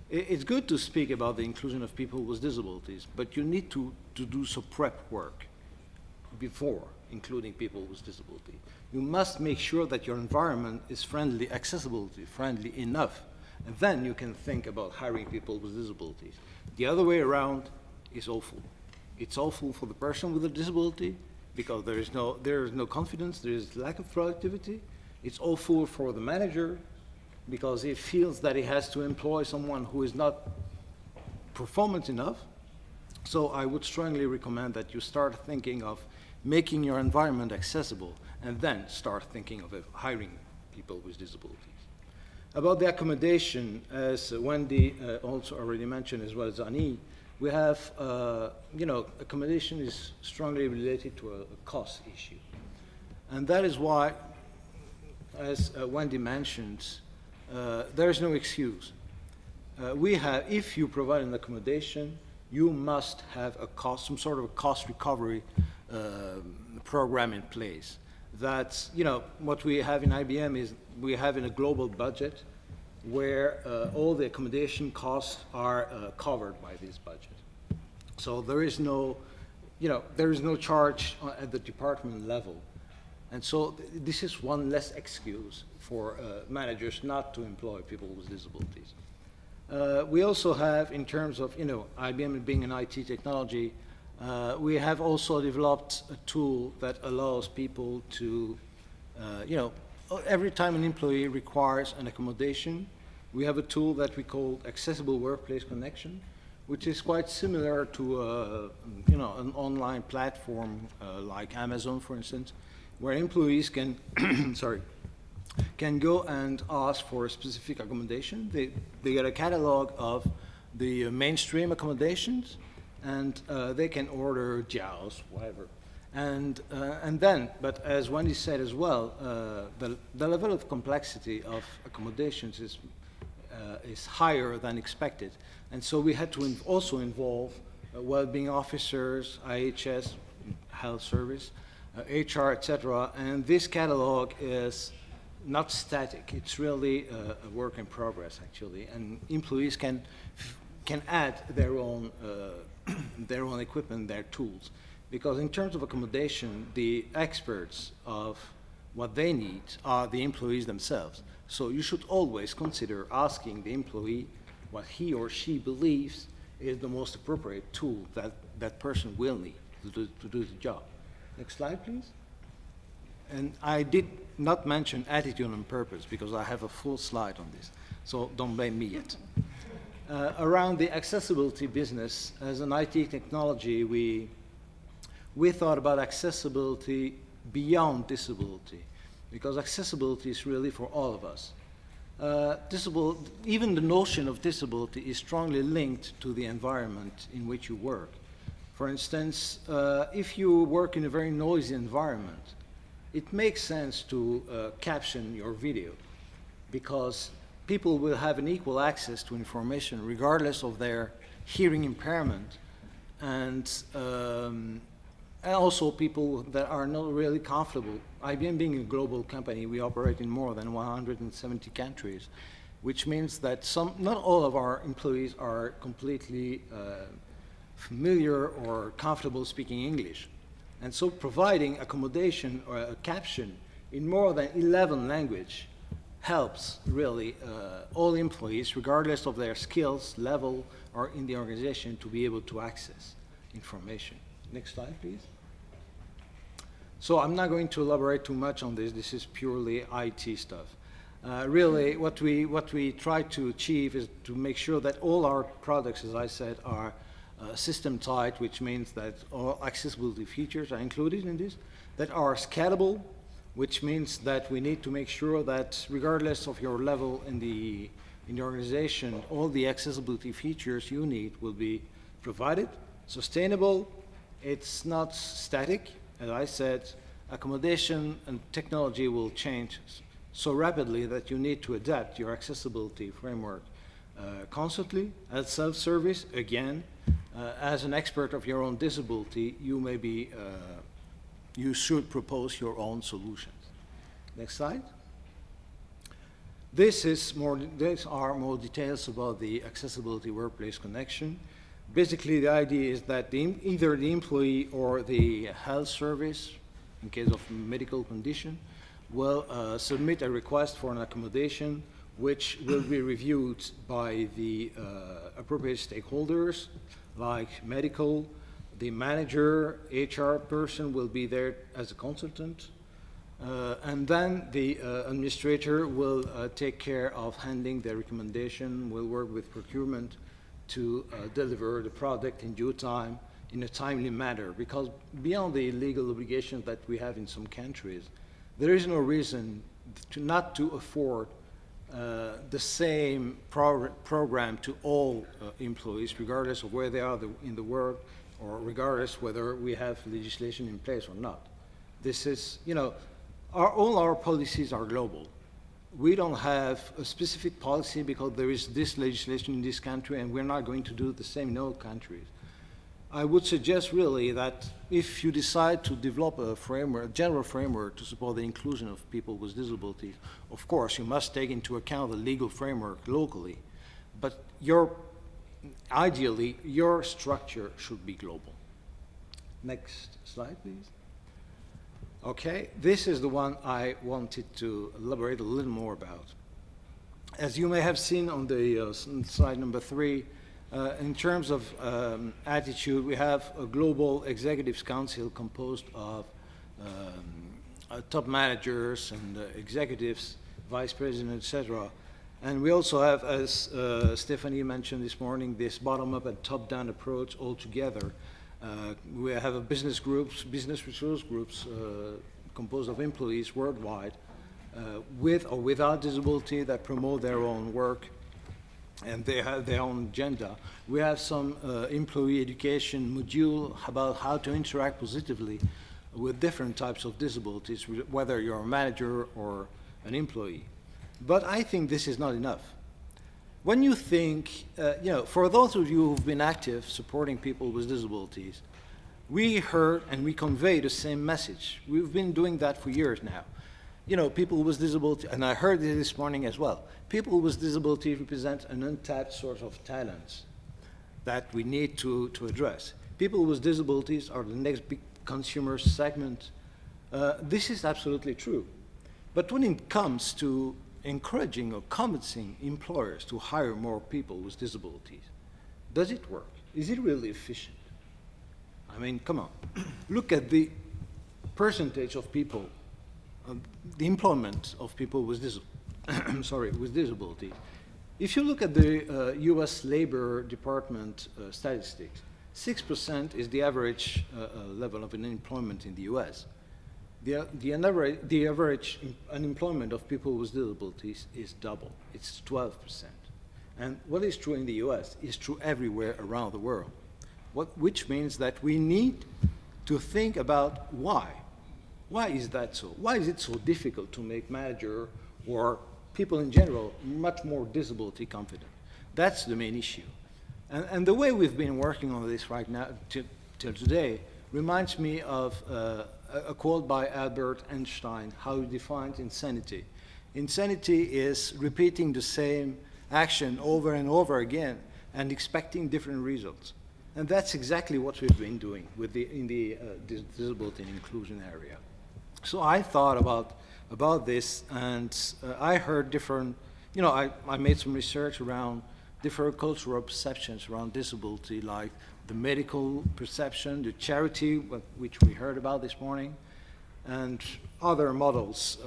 it's good to speak about the inclusion of people with disabilities, but you need to do some prep work before including people with disability. You must make sure that your environment is friendly, accessibility friendly enough, and then you can think about hiring people with disabilities. The other way around is awful. It's awful for the person with a disability because there is no confidence, there is lack of productivity. It's awful for the manager because he feels that he has to employ someone who is not performant enough. So I would strongly recommend that you start thinking of making your environment accessible, and then start thinking of hiring people with disabilities. About the accommodation, as Wendy also already mentioned, as well as Ani, we have, accommodation is strongly related to a cost issue. And that is why, as Wendy mentioned, there is no excuse. If you provide an accommodation, you must have some sort of a cost recovery program in place. That's, what we have in IBM is we have in a global budget where all the accommodation costs are covered by this budget. So there is no charge at the department level. And so this is one less excuse for managers not to employ people with disabilities. We also have, in terms of, IBM being an IT technology, we have also developed a tool that allows people to, every time an employee requires an accommodation, we have a tool that we call Accessible Workplace Connection, which is quite similar to, an online platform like Amazon, for instance, where employees can, can go and ask for a specific accommodation. They get a catalog of the mainstream accommodations, and they can order JAWS, whatever. And then, but as Wendy said as well, the level of complexity of accommodations is higher than expected. And so we had to also involve well-being officers, IHS, health service, HR, etc. And this catalog is not static. It's really a work in progress, actually. And employees can add their own equipment, their tools. Because in terms of accommodation, the experts of what they need are the employees themselves. So you should always consider asking the employee what he or she believes is the most appropriate tool that that person will need to do the job. Next slide, please. And I did not mention attitude on purpose because I have a full slide on this, so don't blame me yet. Around the accessibility business, as an IT technology, we thought about accessibility beyond disability, because accessibility is really for all of us. Even the notion of disability is strongly linked to the environment in which you work. For instance, if you work in a very noisy environment, it makes sense to caption your video, because people will have an equal access to information regardless of their hearing impairment, and also people that are not really comfortable. IBM being a global company, we operate in more than 170 countries, which means that not all of our employees are completely familiar or comfortable speaking English. And so providing accommodation or a caption in more than 11 languages helps really all employees, regardless of their skills level or in the organization, to be able to access information. Next slide, please. So I'm not going to elaborate too much on this. This is purely IT stuff. Really, what we try to achieve is to make sure that all our products, as I said, are system tight, which means that all accessibility features are included in this, that are scalable, which means that we need to make sure that regardless of your level in the organization, all the accessibility features you need will be provided. Sustainable, it's not static. As I said, accommodation and technology will change so rapidly that you need to adapt your accessibility framework constantly. As self-service, again, as an expert of your own disability, you should propose your own solutions. Next slide. These are more details about the accessibility workplace connection. Basically, the idea is that either the employee or the health service, in case of medical condition, will submit a request for an accommodation, which will be reviewed by the appropriate stakeholders, like medical, the manager, HR person will be there as a consultant, and then the administrator will take care of handling the recommendation, will work with procurement to deliver the product in due time in a timely manner, because beyond the legal obligations that we have in some countries, there is no reason not to afford the same program to all employees, regardless of where they are in the world, or regardless whether we have legislation in place or not. This is, all our policies are global. We don't have a specific policy because there is this legislation in this country and we're not going to do the same in all countries. I would suggest really that if you decide to develop a framework, a general framework to support the inclusion of people with disabilities, of course you must take into account the legal framework locally, but ideally your structure should be global. Next slide, please. Okay, this is the one I wanted to elaborate a little more about. As you may have seen on the slide number 3, in terms of attitude, we have a global executives council composed of top managers and executives, vice president, etc. And we also have, as Stephanie mentioned this morning, this bottom-up and top-down approach all together. We have a business resource groups composed of employees worldwide with or without disability that promote their own work, and they have their own agenda. We have some employee education module about how to interact positively with different types of disabilities, whether you're a manager or an employee. But I think this is not enough. When you think, for those of you who've been active supporting people with disabilities, we heard and we convey the same message. We've been doing that for years now. People with disability, and I heard it this morning as well, people with disability represent an untapped source of talents that we need to address. People with disabilities are the next big consumer segment. This is absolutely true. But when it comes to encouraging or convincing employers to hire more people with disabilities, does it work? Is it really efficient? I mean, come on. Look at the percentage of people, the employment of people with disabilities. If you look at the US Labor Department statistics, 6% is the average level of unemployment in the US. The average unemployment of people with disabilities is double. It's 12%. And what is true in the US is true everywhere around the world, which means that we need to think about why. Why is that so? Why is it so difficult to make manager or people in general much more disability confident? That's the main issue. And the way we've been working on this right now till today reminds me of a quote by Albert Einstein, how he defines insanity. Insanity is repeating the same action over and over again and expecting different results. And that's exactly what we've been doing in the disability and inclusion area. So I thought about this, and I heard different, I made some research around different cultural perceptions around disability, like the medical perception, the charity, which we heard about this morning, and other models.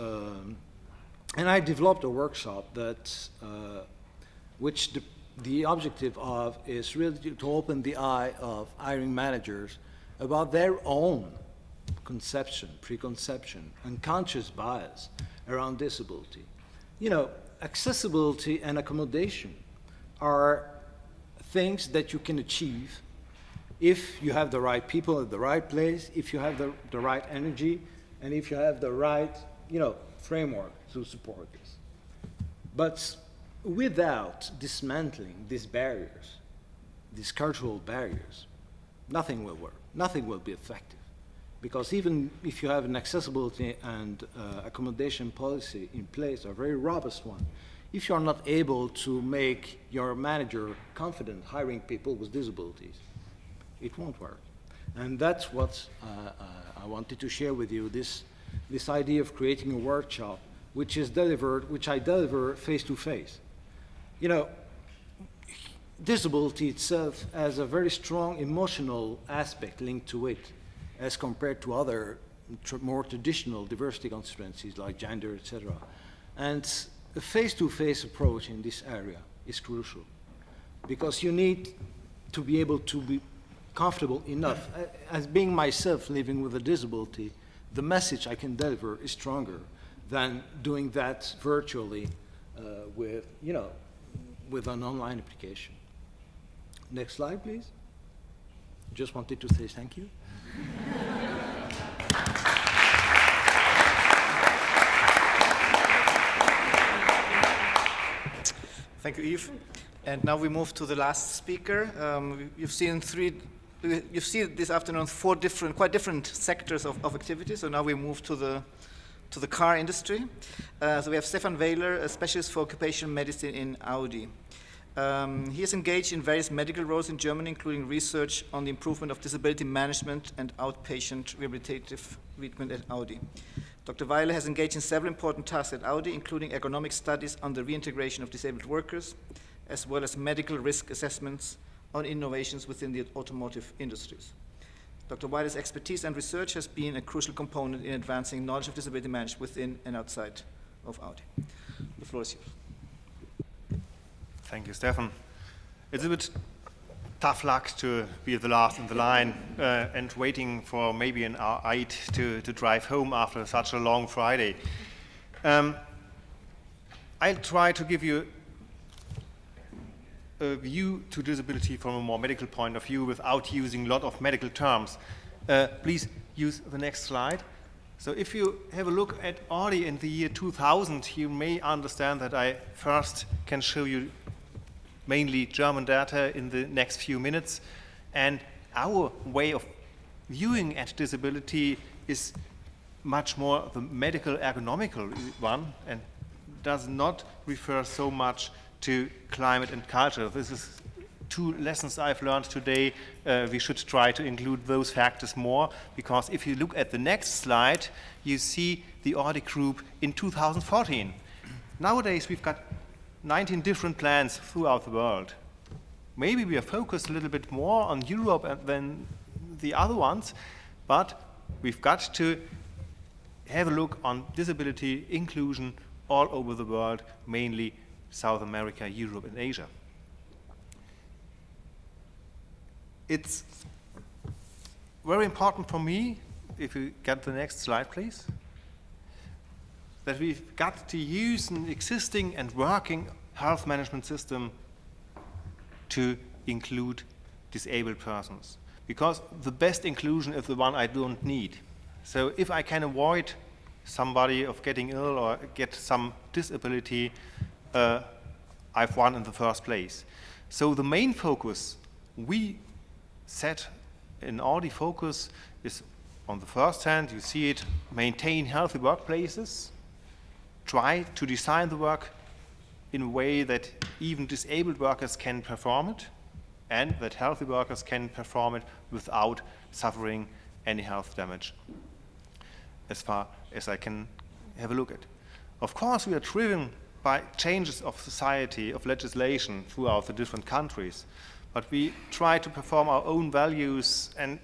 And I developed a workshop that, which the objective of is really to open the eye of hiring managers about their own conception, preconception, unconscious bias around disability. Accessibility and accommodation are things that you can achieve if you have the right people at the right place, if you have the right energy, and if you have the right, framework to support this. But without dismantling these barriers, these cultural barriers, nothing will work, nothing will be effective. Because even if you have an accessibility and accommodation policy in place, a very robust one, if you're not able to make your manager confident hiring people with disabilities, it won't work. And that's what I wanted to share with you, this idea of creating a workshop which I deliver face to face. Disability itself has a very strong emotional aspect linked to it as compared to other more traditional diversity constituencies like gender, etc. And a face-to-face approach in this area is crucial because you need to be able to comfortable enough. As being myself living with a disability, the message I can deliver is stronger than doing that virtually with, with an online application. Next slide, please. Just wanted to say thank you. Thank you, Yves. And now we move to the last speaker. You've seen this afternoon quite different sectors of activity. So now we move to the car industry. So we have Stefan Wehler, a specialist for occupational medicine in Audi. He is engaged in various medical roles in Germany, including research on the improvement of disability management and outpatient rehabilitative treatment at Audi. Dr. Wehler has engaged in several important tasks at Audi, including ergonomic studies on the reintegration of disabled workers, as well as medical risk assessments on innovations within the automotive industries. Dr. Wehler's expertise and research has been a crucial component in advancing knowledge of disability management within and outside of Audi. The floor is yours. Thank you, Stefan. It's a bit tough luck to be the last in the line and waiting for maybe an hour to drive home after such a long Friday. I'll try to give you a view to disability from a more medical point of view without using a lot of medical terms. Please use the next slide. So if you have a look at Audi in the year 2000, you may understand that I first can show you mainly German data in the next few minutes. And our way of viewing at disability is much more the medical ergonomical one and does not refer so much to climate and culture. This is two lessons I've learned today. We should try to include those factors more, because if you look at the next slide, you see the Audi Group in 2014. Nowadays, we've got 19 different plants throughout the world. Maybe we are focused a little bit more on Europe than the other ones, but we've got to have a look on disability inclusion all over the world, mainly South America, Europe, and Asia. It's very important for me, if you get the next slide, please, that we've got to use an existing and working health management system to include disabled persons. Because the best inclusion is the one I don't need. So if I can avoid somebody of getting ill or get some disability, I've won in the first place. So the main focus we set in Audi Focus is, on the first hand, you see it, maintain healthy workplaces, try to design the work in a way that even disabled workers can perform it, and that healthy workers can perform it without suffering any health damage, as far as I can have a look at. Of course, we are driven by changes of society, of legislation throughout the different countries, but we try to perform our own values and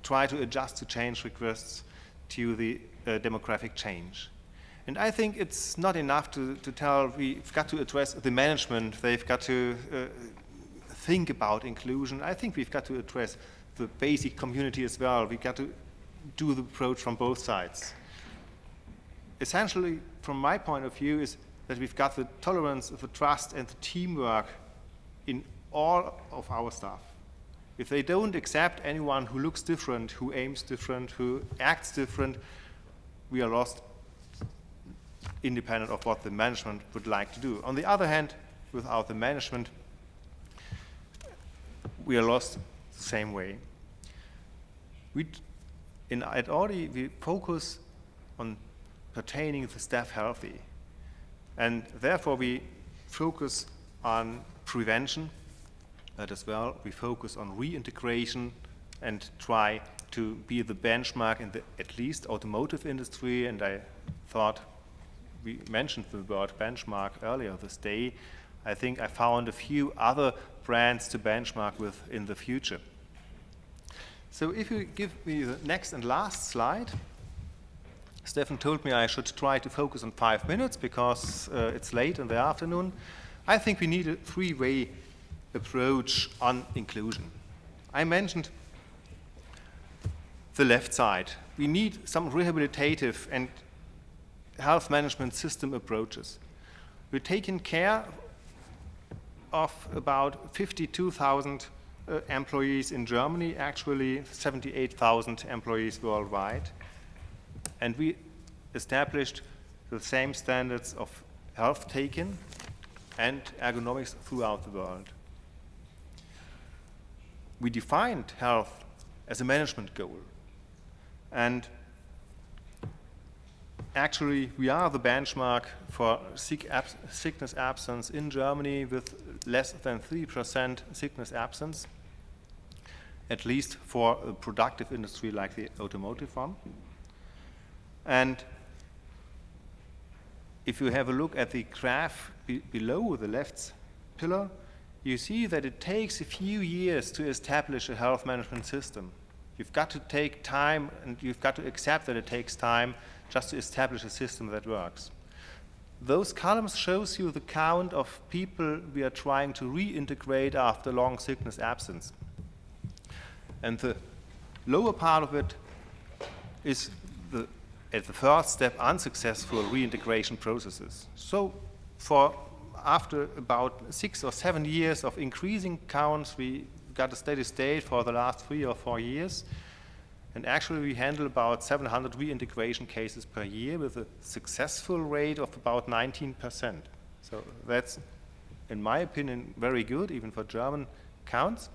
try to adjust to change requests to the demographic change. And I think it's not enough to tell we've got to address the management, they've got to think about inclusion. I think we've got to address the basic community as well. We've got to do the approach from both sides. Essentially, from my point of view, is that we've got the tolerance, the trust, and the teamwork in all of our staff. If they don't accept anyone who looks different, who aims different, who acts different, we are lost, independent of what the management would like to do. On the other hand, without the management, we are lost the same way. At Audi, we focus on pertaining the staff healthy. And therefore, we focus on prevention, but as well, we focus on reintegration and try to be the benchmark in the, at least, automotive industry. And I thought we mentioned the word benchmark earlier this day. I think I found a few other brands to benchmark with in the future. So if you give me the next and last slide. Stefan told me I should try to focus on 5 minutes because it's late in the afternoon. I think we need a three-way approach on inclusion. I mentioned the left side. We need some rehabilitative and health management system approaches. We're taking care of about 52,000 employees in Germany, actually 78,000 employees worldwide. And we established the same standards of health taking and ergonomics throughout the world. We defined health as a management goal. And actually, we are the benchmark for sickness absence in Germany with less than 3% sickness absence, at least for a productive industry like the automotive one. And if you have a look at the graph below the left pillar, you see that it takes a few years to establish a health management system. You've got to take time, and you've got to accept that it takes time just to establish a system that works. Those columns shows you the count of people we are trying to reintegrate after long sickness absence. And the lower part of it is at the first step, unsuccessful reintegration processes. So after about 6 or 7 years of increasing counts, we got a steady state for the last 3 or 4 years. And actually, we handle about 700 reintegration cases per year with a successful rate of about 19%. So that's, in my opinion, very good, even for German counts.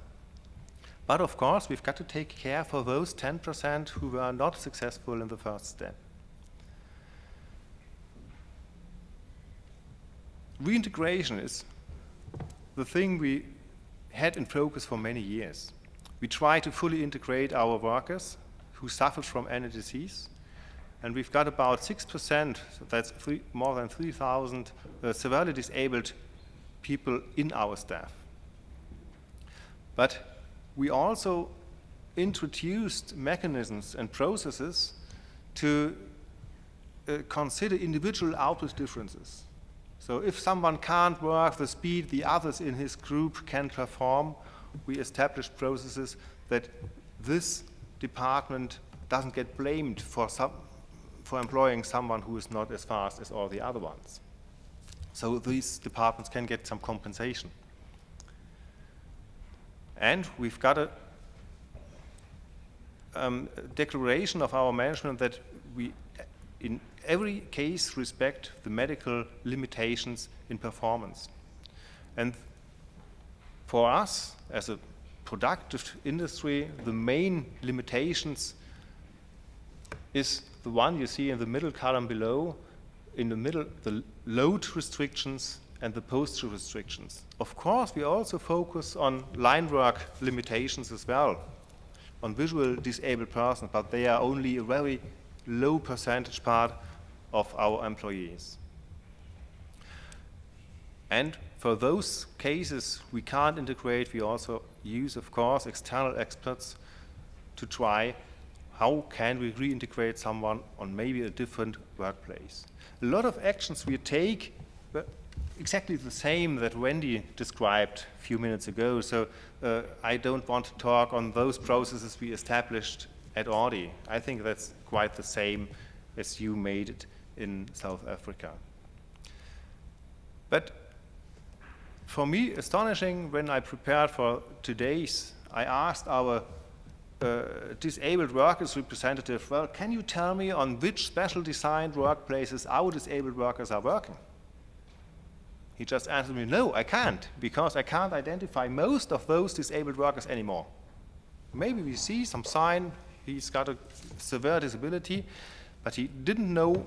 But of course, we've got to take care for those 10% who were not successful in the first step. Reintegration is the thing we had in focus for many years. We try to fully integrate our workers who suffered from any disease, and we've got about 6%, so that's more than 3,000 severely disabled people in our staff. But we also introduced mechanisms and processes to consider individual output differences. So if someone can't work the speed the others in his group can perform, we established processes that this department doesn't get blamed for employing someone who is not as fast as all the other ones. So these departments can get some compensation. And we've got a declaration of our management that we, in every case, respect the medical limitations in performance. And for us, as a productive industry, the main limitations is the one you see in the middle column below. In the middle, the load restrictions and the posture restrictions. Of course, we also focus on line work limitations as well, on visual disabled persons, but they are only a very low percentage part of our employees. And for those cases we can't integrate, we also use, of course, external experts to try how can we reintegrate someone on maybe a different workplace. A lot of actions we take were exactly the same that Wendy described a few minutes ago, so I don't want to talk on those processes we established at Audi. I think that's quite the same as you made it in South Africa. But for me, astonishing, when I prepared for today's, I asked our disabled workers representative, well, can you tell me on which special designed workplaces our disabled workers are working? He just answered me, no, I can't, because I can't identify most of those disabled workers anymore. Maybe we see some sign he's got a severe disability, but he didn't know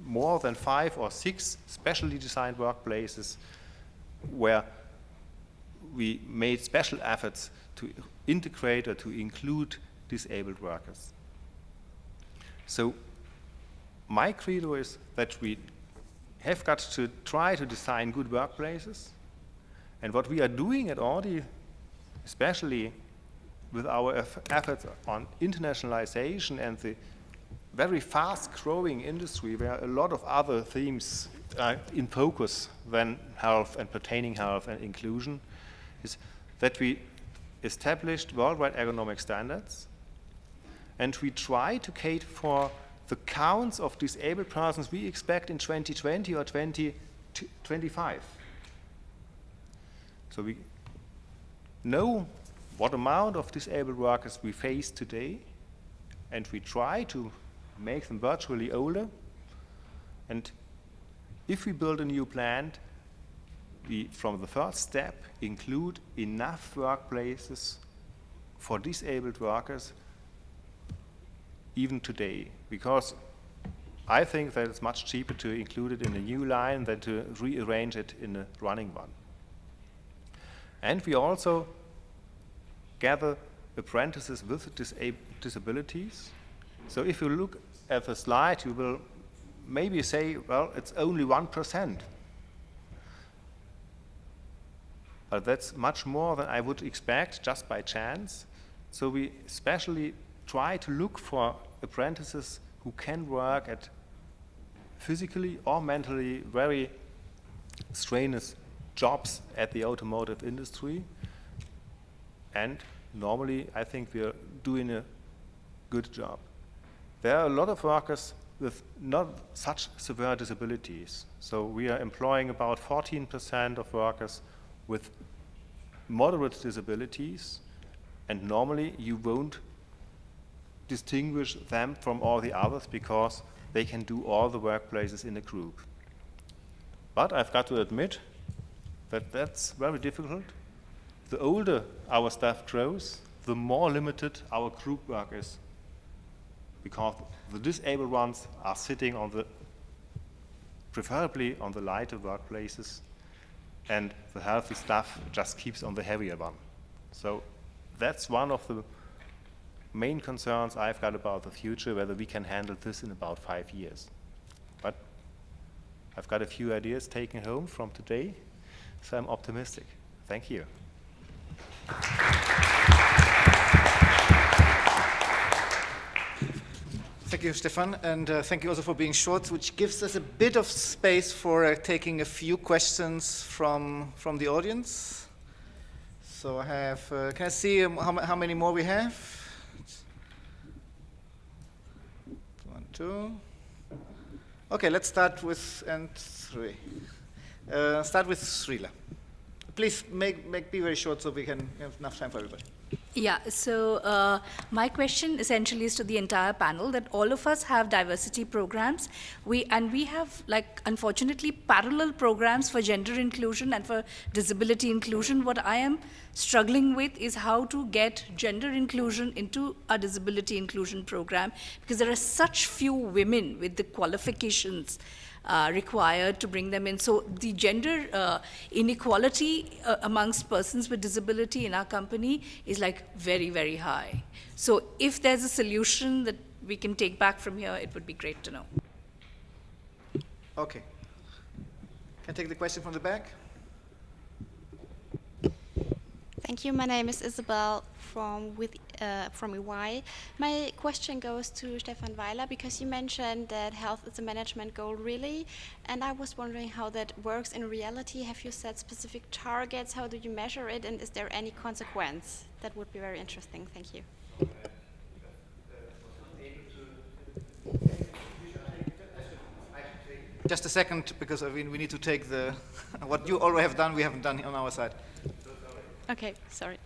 more than 5 or 6 specially designed workplaces where we made special efforts to integrate or to include disabled workers. So my credo is that we have got to try to design good workplaces, and what we are doing at Audi, especially with our efforts on internationalization and the very fast-growing industry where a lot of other themes are in focus than health and pertaining health and inclusion, is that we established worldwide ergonomic standards, and we try to cater for the counts of disabled persons we expect in 2020 or 2025. So we know what amount of disabled workers we face today, and we try to make them virtually older. And if we build a new plant, we, from the first step, include enough workplaces for disabled workers even today, because I think that it's much cheaper to include it in a new line than to rearrange it in a running one. And we also gather apprentices with disabilities. So if you look at the slide, you will maybe say, well, it's only 1%. But that's much more than I would expect just by chance. So we especially try to look for apprentices who can work at physically or mentally very strenuous jobs at the automotive industry. And normally, I think we are doing a good job. There are a lot of workers with not such severe disabilities. So we are employing about 14% of workers with moderate disabilities, and normally you won't distinguish them from all the others because they can do all the workplaces in a group. But I've got to admit that that's very difficult. The older our staff grows, the more limited our group work is, because the disabled ones are sitting on preferably on the lighter workplaces, and the healthy staff just keeps on the heavier one. So that's one of the main concerns I've got about the future, whether we can handle this in about 5 years. But I've got a few ideas taken home from today, so I'm optimistic. Thank you. Thank you, Stefan, and thank you also for being short, which gives us a bit of space for taking a few questions from the audience. So I have, can I see how many more we have? 1, 2. Okay, let's start with, and 3. Start with Srila. Please be very short so we can have enough time for everybody. Yeah, so my question essentially is to the entire panel that all of us have diversity programs. We have, like, unfortunately, parallel programs for gender inclusion and for disability inclusion. What I am struggling with is how to get gender inclusion into a disability inclusion program, because there are such few women with the qualifications required to bring them in. So the gender inequality amongst persons with disability in our company is like very, very high. So if there's a solution that we can take back from here, it would be great to know. Okay. Can I take the question from the back? Thank you. My name is Isabel from EY. My question goes to Stefan Weiler, because you mentioned that health is a management goal, really, and I was wondering how that works in reality. Have you set specific targets? How do you measure it, and is there any consequence? That would be very interesting. Thank you. Just a second, because we need to take what you already have done, we haven't done on our side. Okay, sorry.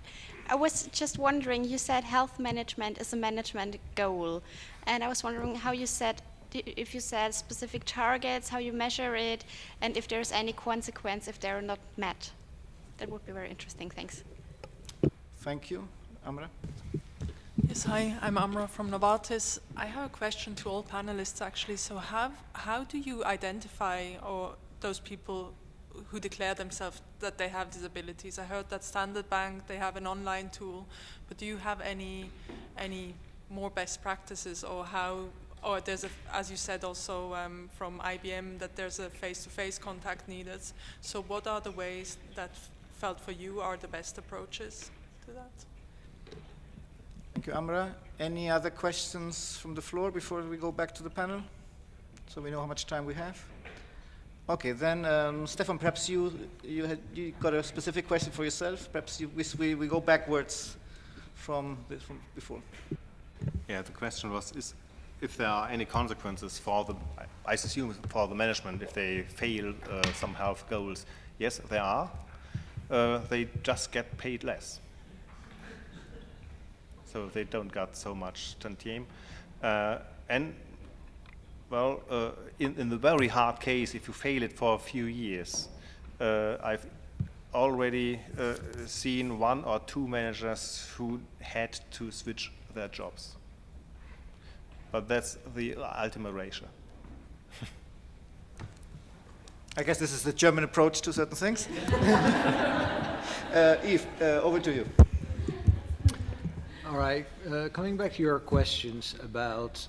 I was just wondering, you said health management is a management goal, and I was wondering how you said, if you set specific targets, how you measure it, and if there's any consequence if they're not met. That would be very interesting. Thanks. Thank you. Amra? Yes, hi, I'm Amra from Novartis. I have a question to all panelists, actually. So how do you identify those people who declare themselves that they have disabilities? I heard that Standard Bank, they have an online tool, but do you have any more best practices, or there's as you said also from IBM, that there's a face-to-face contact needed. So what are the ways that felt for you are the best approaches to that? Thank you, Amra. Any other questions from the floor before we go back to the panel? So we know how much time we have. Okay, then Stefan, perhaps you got a specific question for yourself. Perhaps we go backwards from before. Yeah, the question was if there are any consequences for the, I assume for the management if they fail some health goals. Yes, there are. They just get paid less. So they don't get so much tantieme. And well, in the very hard case, if you fail it for a few years, I've already seen 1 or 2 managers who had to switch their jobs. But that's the ultimate ratio. I guess this is the German approach to certain things. Yves, over to you. All right, coming back to your questions about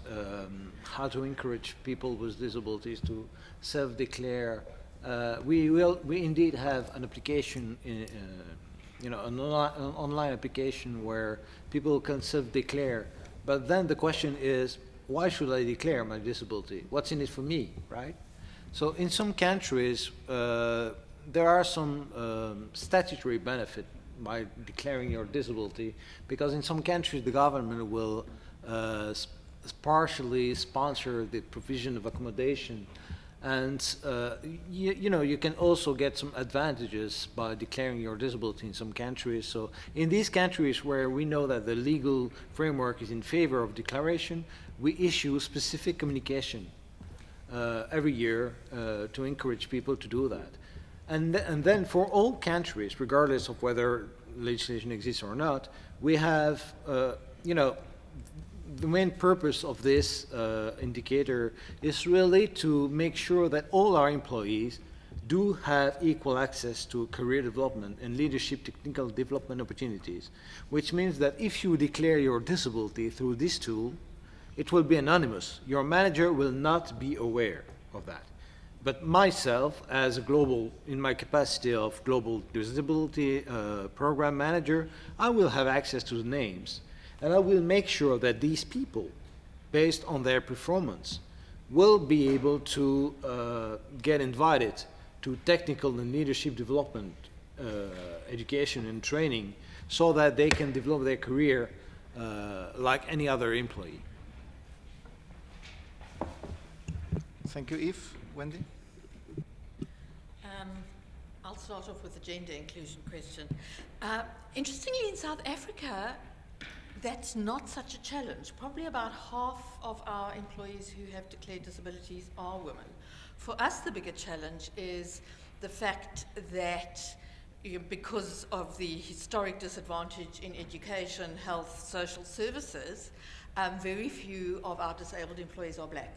how to encourage people with disabilities to self-declare, we indeed have an application, an online application where people can self-declare. But then the question is, why should I declare my disability? What's in it for me, right? So in some countries, there are some statutory benefit by declaring your disability, because in some countries the government will partially sponsor the provision of accommodation, and you can also get some advantages by declaring your disability in some countries. So in these countries where we know that the legal framework is in favor of declaration, we issue specific communication every year to encourage people to do that. And then for all countries, regardless of whether legislation exists or not, we have, the main purpose of this indicator is really to make sure that all our employees do have equal access to career development and leadership technical development opportunities, which means that if you declare your disability through this tool, it will be anonymous. Your manager will not be aware of that. But myself, as a global, in my capacity of global disability program manager, I will have access to the names, and I will make sure that these people, based on their performance, will be able to get invited to technical and leadership development education and training, so that they can develop their career like any other employee. Thank you, Yves. Wendy? I'll start off with the gender inclusion question. Interestingly, in South Africa, that's not such a challenge. Probably about half of our employees who have declared disabilities are women. For us, the bigger challenge is the fact that because of the historic disadvantage in education, health, social services, very few of our disabled employees are black.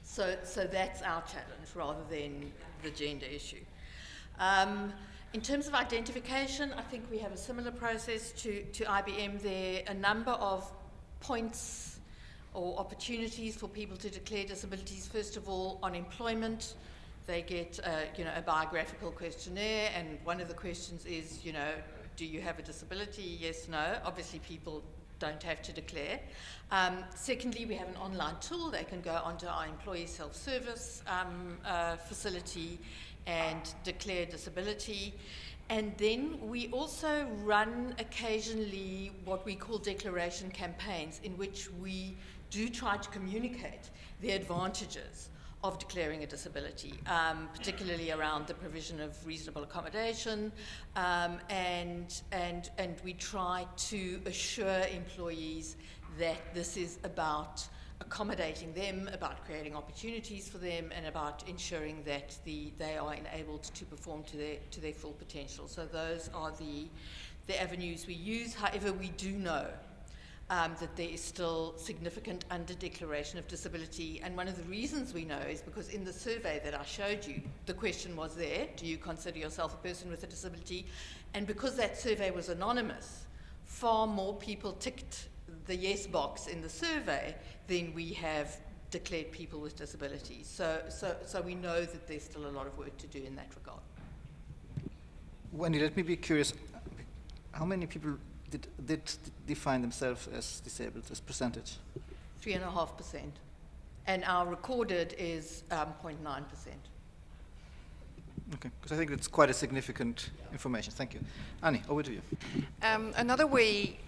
So that's our challenge rather than the gender issue. In terms of identification, I think we have a similar process to IBM. There are a number of points or opportunities for people to declare disabilities. First of all, on employment, they get a biographical questionnaire, and one of the questions is, do you have a disability? Yes, no. Obviously, people don't have to declare. Secondly, we have an online tool. They can go onto our employee self-service facility and declare disability. And then we also run occasionally what we call declaration campaigns, in which we do try to communicate the advantages of declaring a disability, particularly around the provision of reasonable accommodation, and we try to assure employees that this is about accommodating them, about creating opportunities for them, and about ensuring that they are enabled to perform to their full potential. So those are the avenues we use. However, we do know that there is still significant under-declaration of disability, and one of the reasons we know is because in the survey that I showed you, the question was there, do you consider yourself a person with a disability? And because that survey was anonymous, far more people ticked the yes box in the survey than we have declared people with disabilities. So we know that there's still a lot of work to do in that regard. Wendy, let me be curious. How many people did define themselves as disabled, as percentage? 3.5%. And our recorded is 0.9%. Okay, because I think it's quite a significant information. Thank you. Annie, over to you. Another way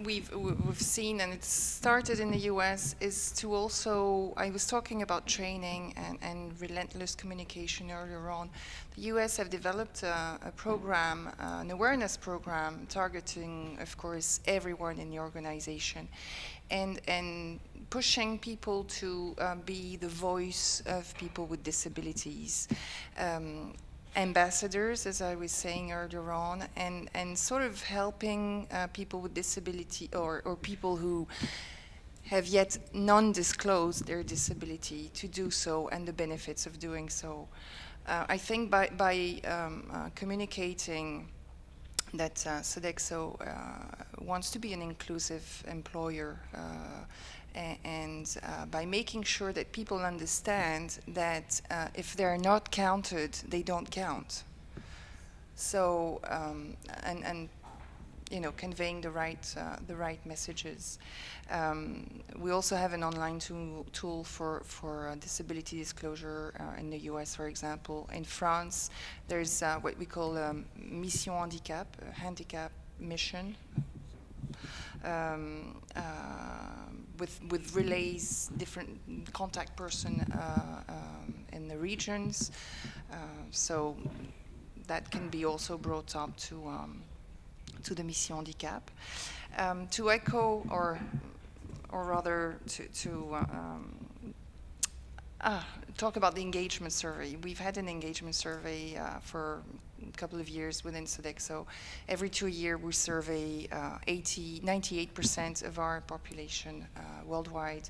we've seen, and it started in the US, is to also, I was talking about training and relentless communication earlier on. The US have developed a program, an awareness program, targeting, of course, everyone in the organization, and pushing people to be the voice of people with disabilities. Ambassadors, as I was saying earlier on, and sort of helping people with disability or people who have yet non-disclosed their disability to do so and the benefits of doing so. I think by communicating that Sodexo wants to be an inclusive employer, and by making sure that people understand that if they're not counted, they don't count. So, and you know, conveying the right messages. We also have an online tool for disability disclosure in the US, for example. In France, there's what we call Mission Handicap, a handicap mission. With relays, different contact person in the regions, so that can be also brought up to the Mission Handicap. To echo, or rather to talk about the engagement survey. We've had an engagement survey for a couple of years within Sodexo. Every 2 years we survey 98% of our population worldwide.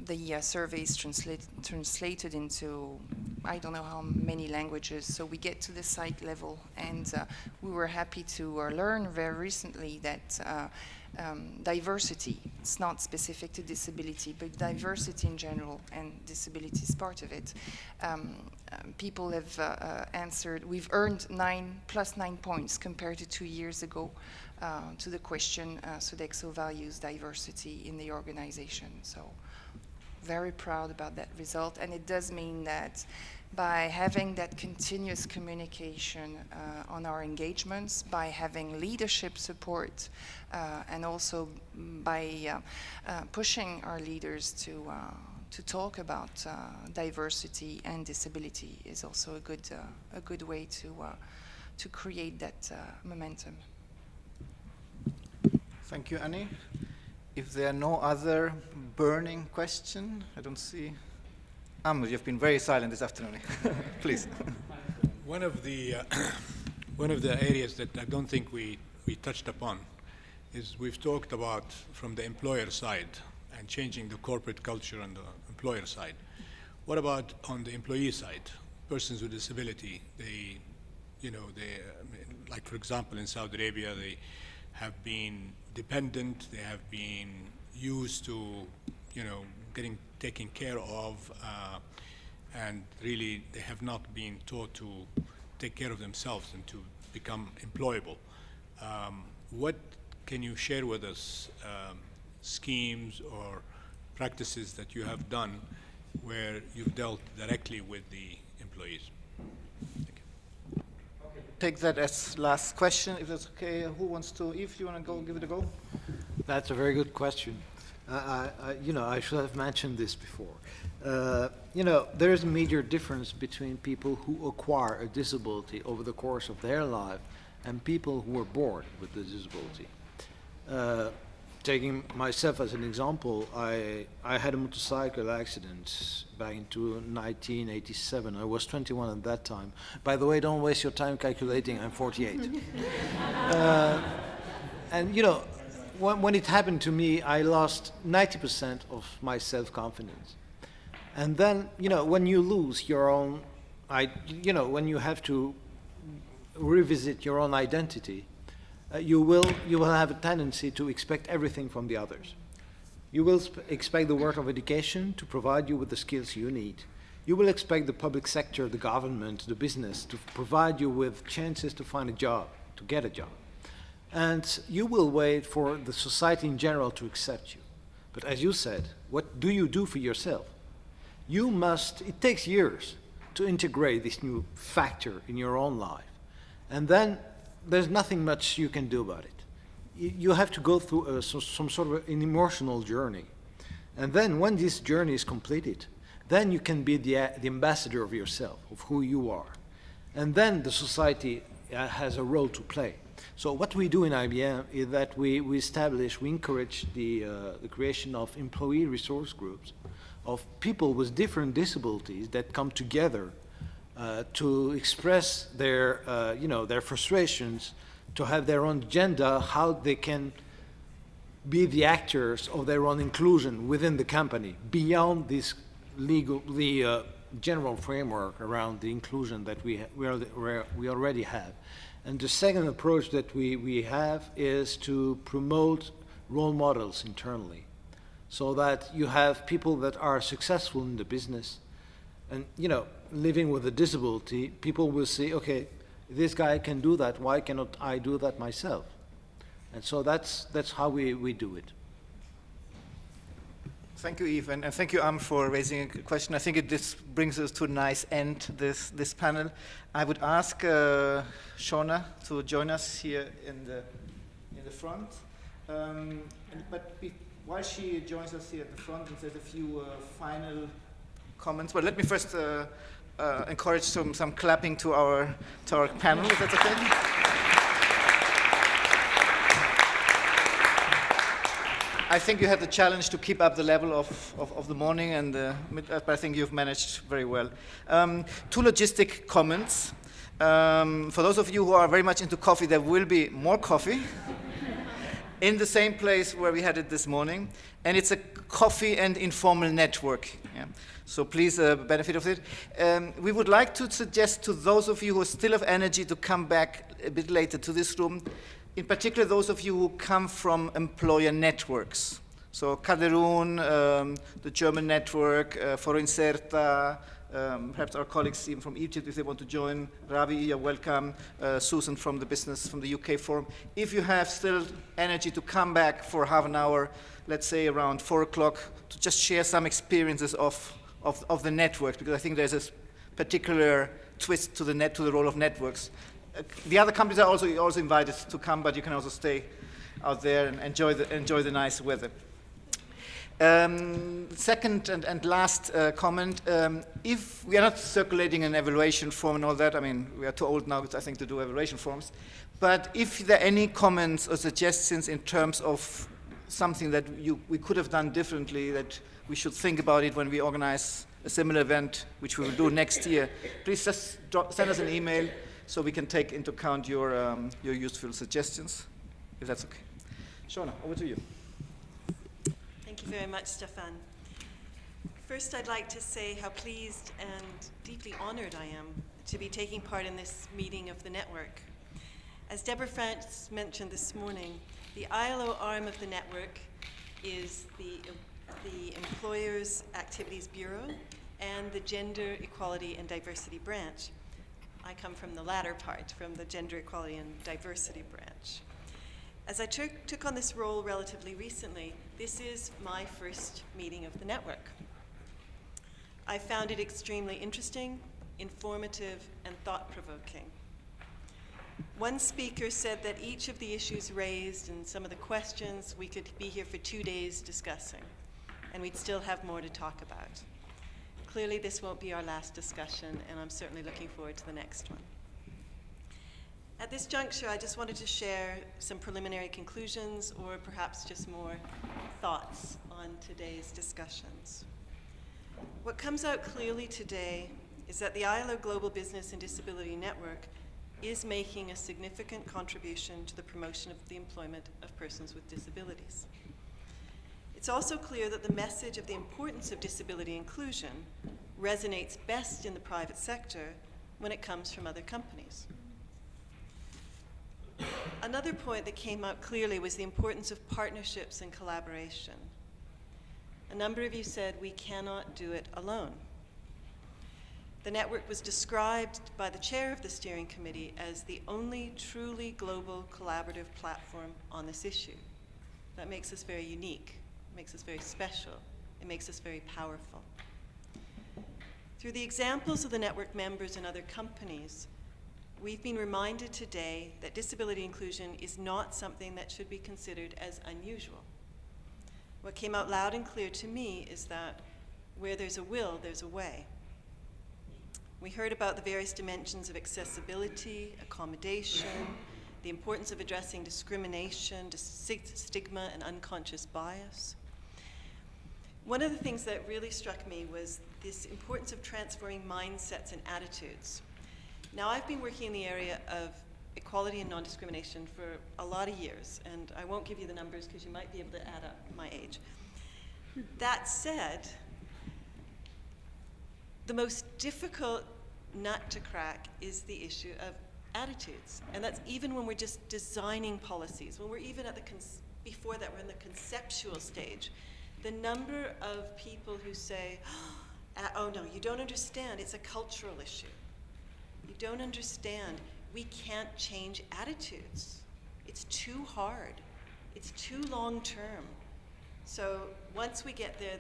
The survey is translated into I don't know how many languages, so we get to the site level, and we were happy to learn very recently that diversity, it's not specific to disability, but diversity in general, and disability is part of it. People have answered, we've earned +9 points compared to 2 years ago to the question, Sodexo values diversity in the organization. So very proud about that result, and it does mean that by having that continuous communication on our engagements, by having leadership support, and also by pushing our leaders to talk about diversity and disability is also a good way to create that momentum. Thank you, Annie. If there are no other burning questions, I don't see. You've been very silent this afternoon. Please. One of the areas that I don't think we touched upon is we've talked about from the employer side and changing the corporate culture on the employer side. What about on the employee side? Persons with disability, like for example in Saudi Arabia, they have been dependent, they have been used to, getting taken care of, and really they have not been taught to take care of themselves and to become employable. What can you share with us, schemes or practices that you have done where you've dealt directly with the employees? Thank you. Take that as last question, if that's okay. Who wants to? Eve, you want to go give it a go? That's a very good question. I should have mentioned this before. There is a major difference between people who acquire a disability over the course of their life and people who are born with the disability. Taking myself as an example, I had a motorcycle accident back in 1987. I was 21 at that time. By the way, don't waste your time calculating, I'm 48. When it happened to me, I lost 90% of my self-confidence. And then, when you lose your own, when you have to revisit your own identity, you will have a tendency to expect everything from the others. You will expect the world of education to provide you with the skills you need. You will expect the public sector, the government, the business to provide you with chances to find a job, to get a job. And you will wait for the society in general to accept you. But as you said, what do you do for yourself? It takes years to integrate this new factor in your own life. And then there's nothing much you can do about it. You have to go through some sort of an emotional journey. And then when this journey is completed, then you can be the ambassador of yourself, of who you are. And then the society has a role to play. So what we do in IBM is that we encourage the creation of employee resource groups, of people with different disabilities that come together to express their frustrations, to have their own agenda, how they can be the actors of their own inclusion within the company, beyond this general framework around the inclusion that we already have. And the second approach that we have is to promote role models internally, so that you have people that are successful in the business, and living with a disability, people will say, okay, this guy can do that, why cannot I do that myself? And so that's how we do it. Thank you, Yves, and thank you, for raising a question. I think this brings us to a nice end, this panel. I would ask Shauna to join us here in the front. While she joins us here at the front and says a few final comments, but let me first encourage some clapping to our panel, if that's okay. I think you had the challenge to keep up the level of the morning, but I think you've managed very well. Two logistic comments. For those of you who are very much into coffee, there will be more coffee in the same place where we had it this morning. And it's a coffee and informal network. Yeah. So please benefit of it. We would like to suggest to those of you who still have energy to come back a bit later to this room, in particular those of you who come from employer networks. So Calderun, the German network, Foro Inserta, perhaps our colleagues even from Egypt if they want to join. Ravi, you're welcome. Susan from the UK Forum. If you have still energy to come back for half an hour, let's say around 4 o'clock, to just share some experiences of the networks, because I think there's a particular twist to the role of networks. The other companies are also invited to come, but you can also stay out there and enjoy the nice weather. Second and last comment, if we are not circulating an evaluation form and all that, I mean, we are too old now, I think, to do evaluation forms, but if there are any comments or suggestions in terms of something that we could have done differently, that we should think about it when we organize a similar event, which we will do next year, please just send us an email so we can take into account your useful suggestions, if that's okay. Shauna, over to you. Thank you very much, Stefan. First, I'd like to say how pleased and deeply honored I am to be taking part in this meeting of the network. As Deborah France mentioned this morning, the ILO arm of the network is the Employers Activities Bureau and the Gender Equality and Diversity Branch. I come from the latter part, from the Gender Equality and Diversity Branch. As I took on this role relatively recently, this is my first meeting of the network. I found it extremely interesting, informative, and thought-provoking. One speaker said that each of the issues raised and some of the questions we could be here for 2 days discussing, and we'd still have more to talk about. Clearly, this won't be our last discussion, and I'm certainly looking forward to the next one. At this juncture, I just wanted to share some preliminary conclusions or perhaps just more thoughts on today's discussions. What comes out clearly today is that the ILO Global Business and Disability Network is making a significant contribution to the promotion of the employment of persons with disabilities. It's also clear that the message of the importance of disability inclusion resonates best in the private sector when it comes from other companies. Another point that came out clearly was the importance of partnerships and collaboration. A number of you said we cannot do it alone. The network was described by the chair of the steering committee as the only truly global collaborative platform on this issue. That makes us very unique. It makes us very special. It makes us very powerful. Through the examples of the network members and other companies, we've been reminded today that disability inclusion is not something that should be considered as unusual. What came out loud and clear to me is that where there's a will, there's a way. We heard about the various dimensions of accessibility, accommodation, the importance of addressing discrimination, stigma, and unconscious bias. One of the things that really struck me was this importance of transforming mindsets and attitudes. Now, I've been working in the area of equality and non-discrimination for a lot of years, and I won't give you the numbers because you might be able to add up my age. That said, the most difficult nut to crack is the issue of attitudes, and that's even when we're just designing policies, when we're even at the before that we're in the conceptual stage. The number of people who say, oh no, you don't understand, it's a cultural issue. You don't understand, we can't change attitudes. It's too hard, it's too long term. So once we get there,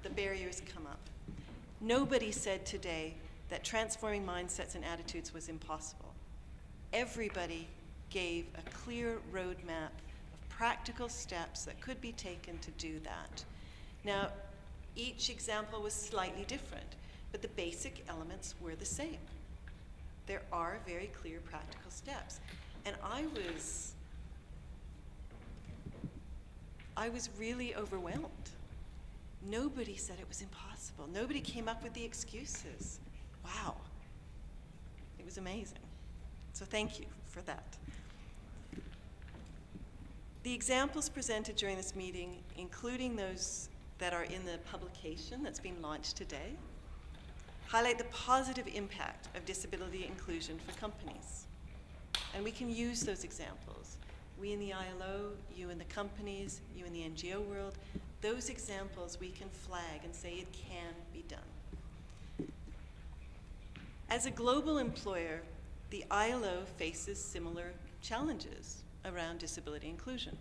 the barriers come up. Nobody said today that transforming mindsets and attitudes was impossible. Everybody gave a clear roadmap of practical steps that could be taken to do that. Now, each example was slightly different, but the basic elements were the same. There are very clear practical steps. And I was really overwhelmed. Nobody said it was impossible. Nobody came up with the excuses. Wow. It was amazing. So thank you for that. The examples presented during this meeting, including those that are in the publication that's been launched today, highlight the positive impact of disability inclusion for companies. And we can use those examples. We in the ILO, you in the companies, you in the NGO world, those examples we can flag and say it can be done. As a global employer, the ILO faces similar challenges around disability inclusion.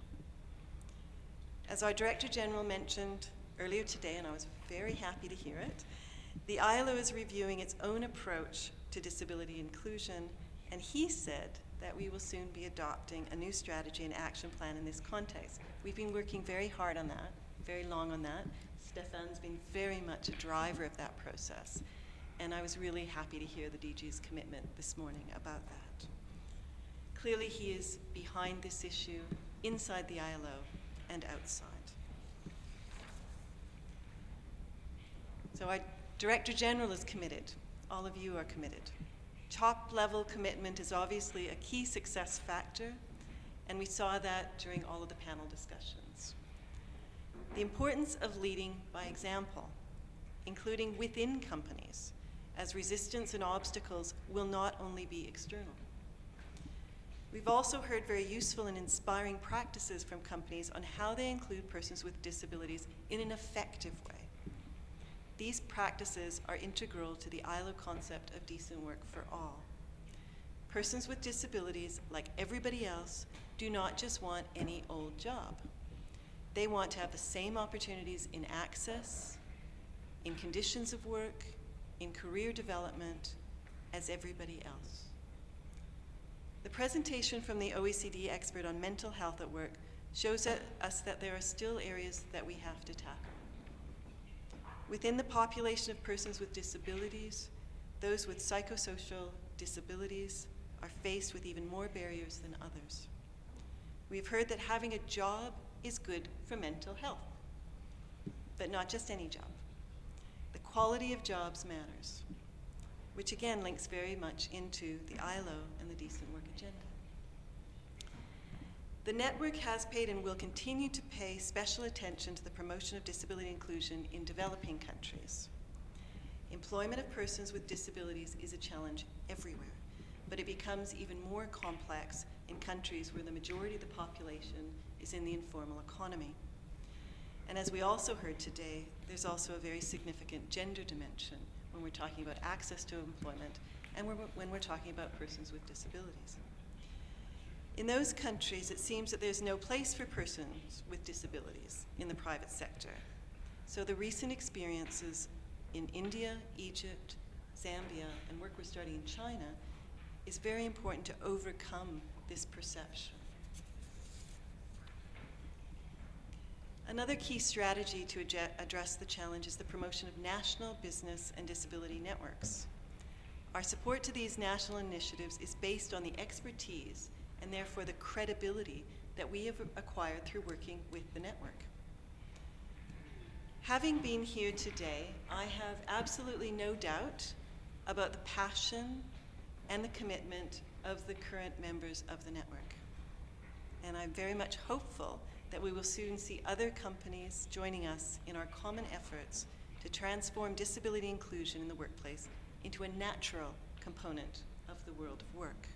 As our Director General mentioned earlier today, and I was very happy to hear it, the ILO is reviewing its own approach to disability inclusion, and he said that we will soon be adopting a new strategy and action plan in this context. We've been working very hard on that, very long on that. Stefan's been very much a driver of that process, and I was really happy to hear the DG's commitment this morning about that. Clearly, he is behind this issue inside the ILO and outside. So our Director General is committed. All of you are committed. Top-level commitment is obviously a key success factor, and we saw that during all of the panel discussions. The importance of leading by example, including within companies, as resistance and obstacles will not only be external. We've also heard very useful and inspiring practices from companies on how they include persons with disabilities in an effective way. These practices are integral to the ILO concept of decent work for all. Persons with disabilities, like everybody else, do not just want any old job. They want to have the same opportunities in access, in conditions of work, in career development as everybody else. The presentation from the OECD expert on mental health at work shows us that there are still areas that we have to tackle. Within the population of persons with disabilities, those with psychosocial disabilities are faced with even more barriers than others. We've heard that having a job is good for mental health, but not just any job. The quality of jobs matters, which again links very much into the ILO and the decent work agenda. The network has paid and will continue to pay special attention to the promotion of disability inclusion in developing countries. Employment of persons with disabilities is a challenge everywhere, but it becomes even more complex in countries where the majority of the population is in the informal economy. And as we also heard today, there's also a very significant gender dimension when we're talking about access to employment and when we're talking about persons with disabilities. In those countries, it seems that there's no place for persons with disabilities in the private sector. So the recent experiences in India, Egypt, Zambia, and work we're starting in China is very important to overcome this perception. Another key strategy to address the challenge is the promotion of national business and disability networks. Our support to these national initiatives is based on the expertise and therefore the credibility that we have acquired through working with the network. Having been here today, I have absolutely no doubt about the passion and the commitment of the current members of the network. And I'm very much hopeful that we will soon see other companies joining us in our common efforts to transform disability inclusion in the workplace into a natural component of the world of work.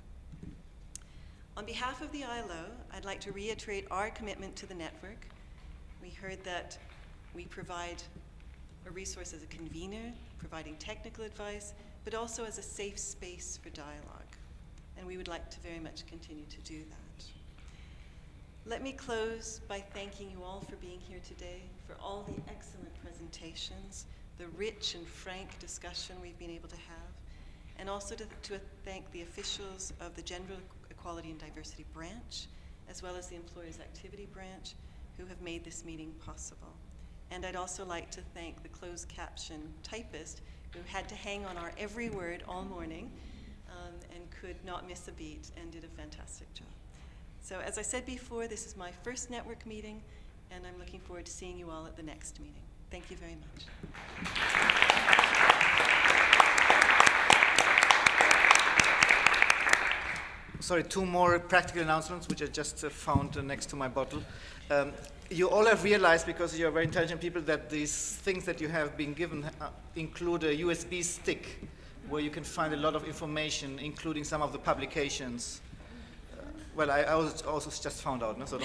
On behalf of the ILO, I'd like to reiterate our commitment to the network. We heard that we provide a resource as a convener, providing technical advice, but also as a safe space for dialogue. And we would like to very much continue to do that. Let me close by thanking you all for being here today, for all the excellent presentations, the rich and frank discussion we've been able to have, and also to thank the officials of the Gender Equality and Diversity Branch, as well as the Employers Activity Branch, who have made this meeting possible. And I'd also like to thank the closed caption typist, who had to hang on our every word all morning and could not miss a beat and did a fantastic job. So as I said before, this is my first network meeting, and I'm looking forward to seeing you all at the next meeting. Thank you very much. Sorry, two more practical announcements, which I just found next to my bottle. You all have realized, because you're very intelligent people, that these things that you have been given include a USB stick where you can find a lot of information, including some of the publications. Well, I also just found out, no? So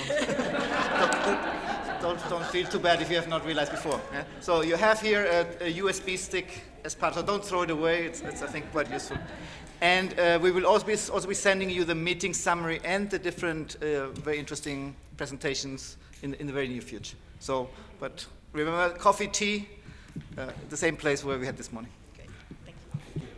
don't feel too bad if you have not realized before. Yeah? So you have here a USB stick as part, so don't throw it away. It's I think, quite useful. And we will also be sending you the meeting summary and the different very interesting presentations in the very near future. So, but remember, coffee, tea, the same place where we had this morning.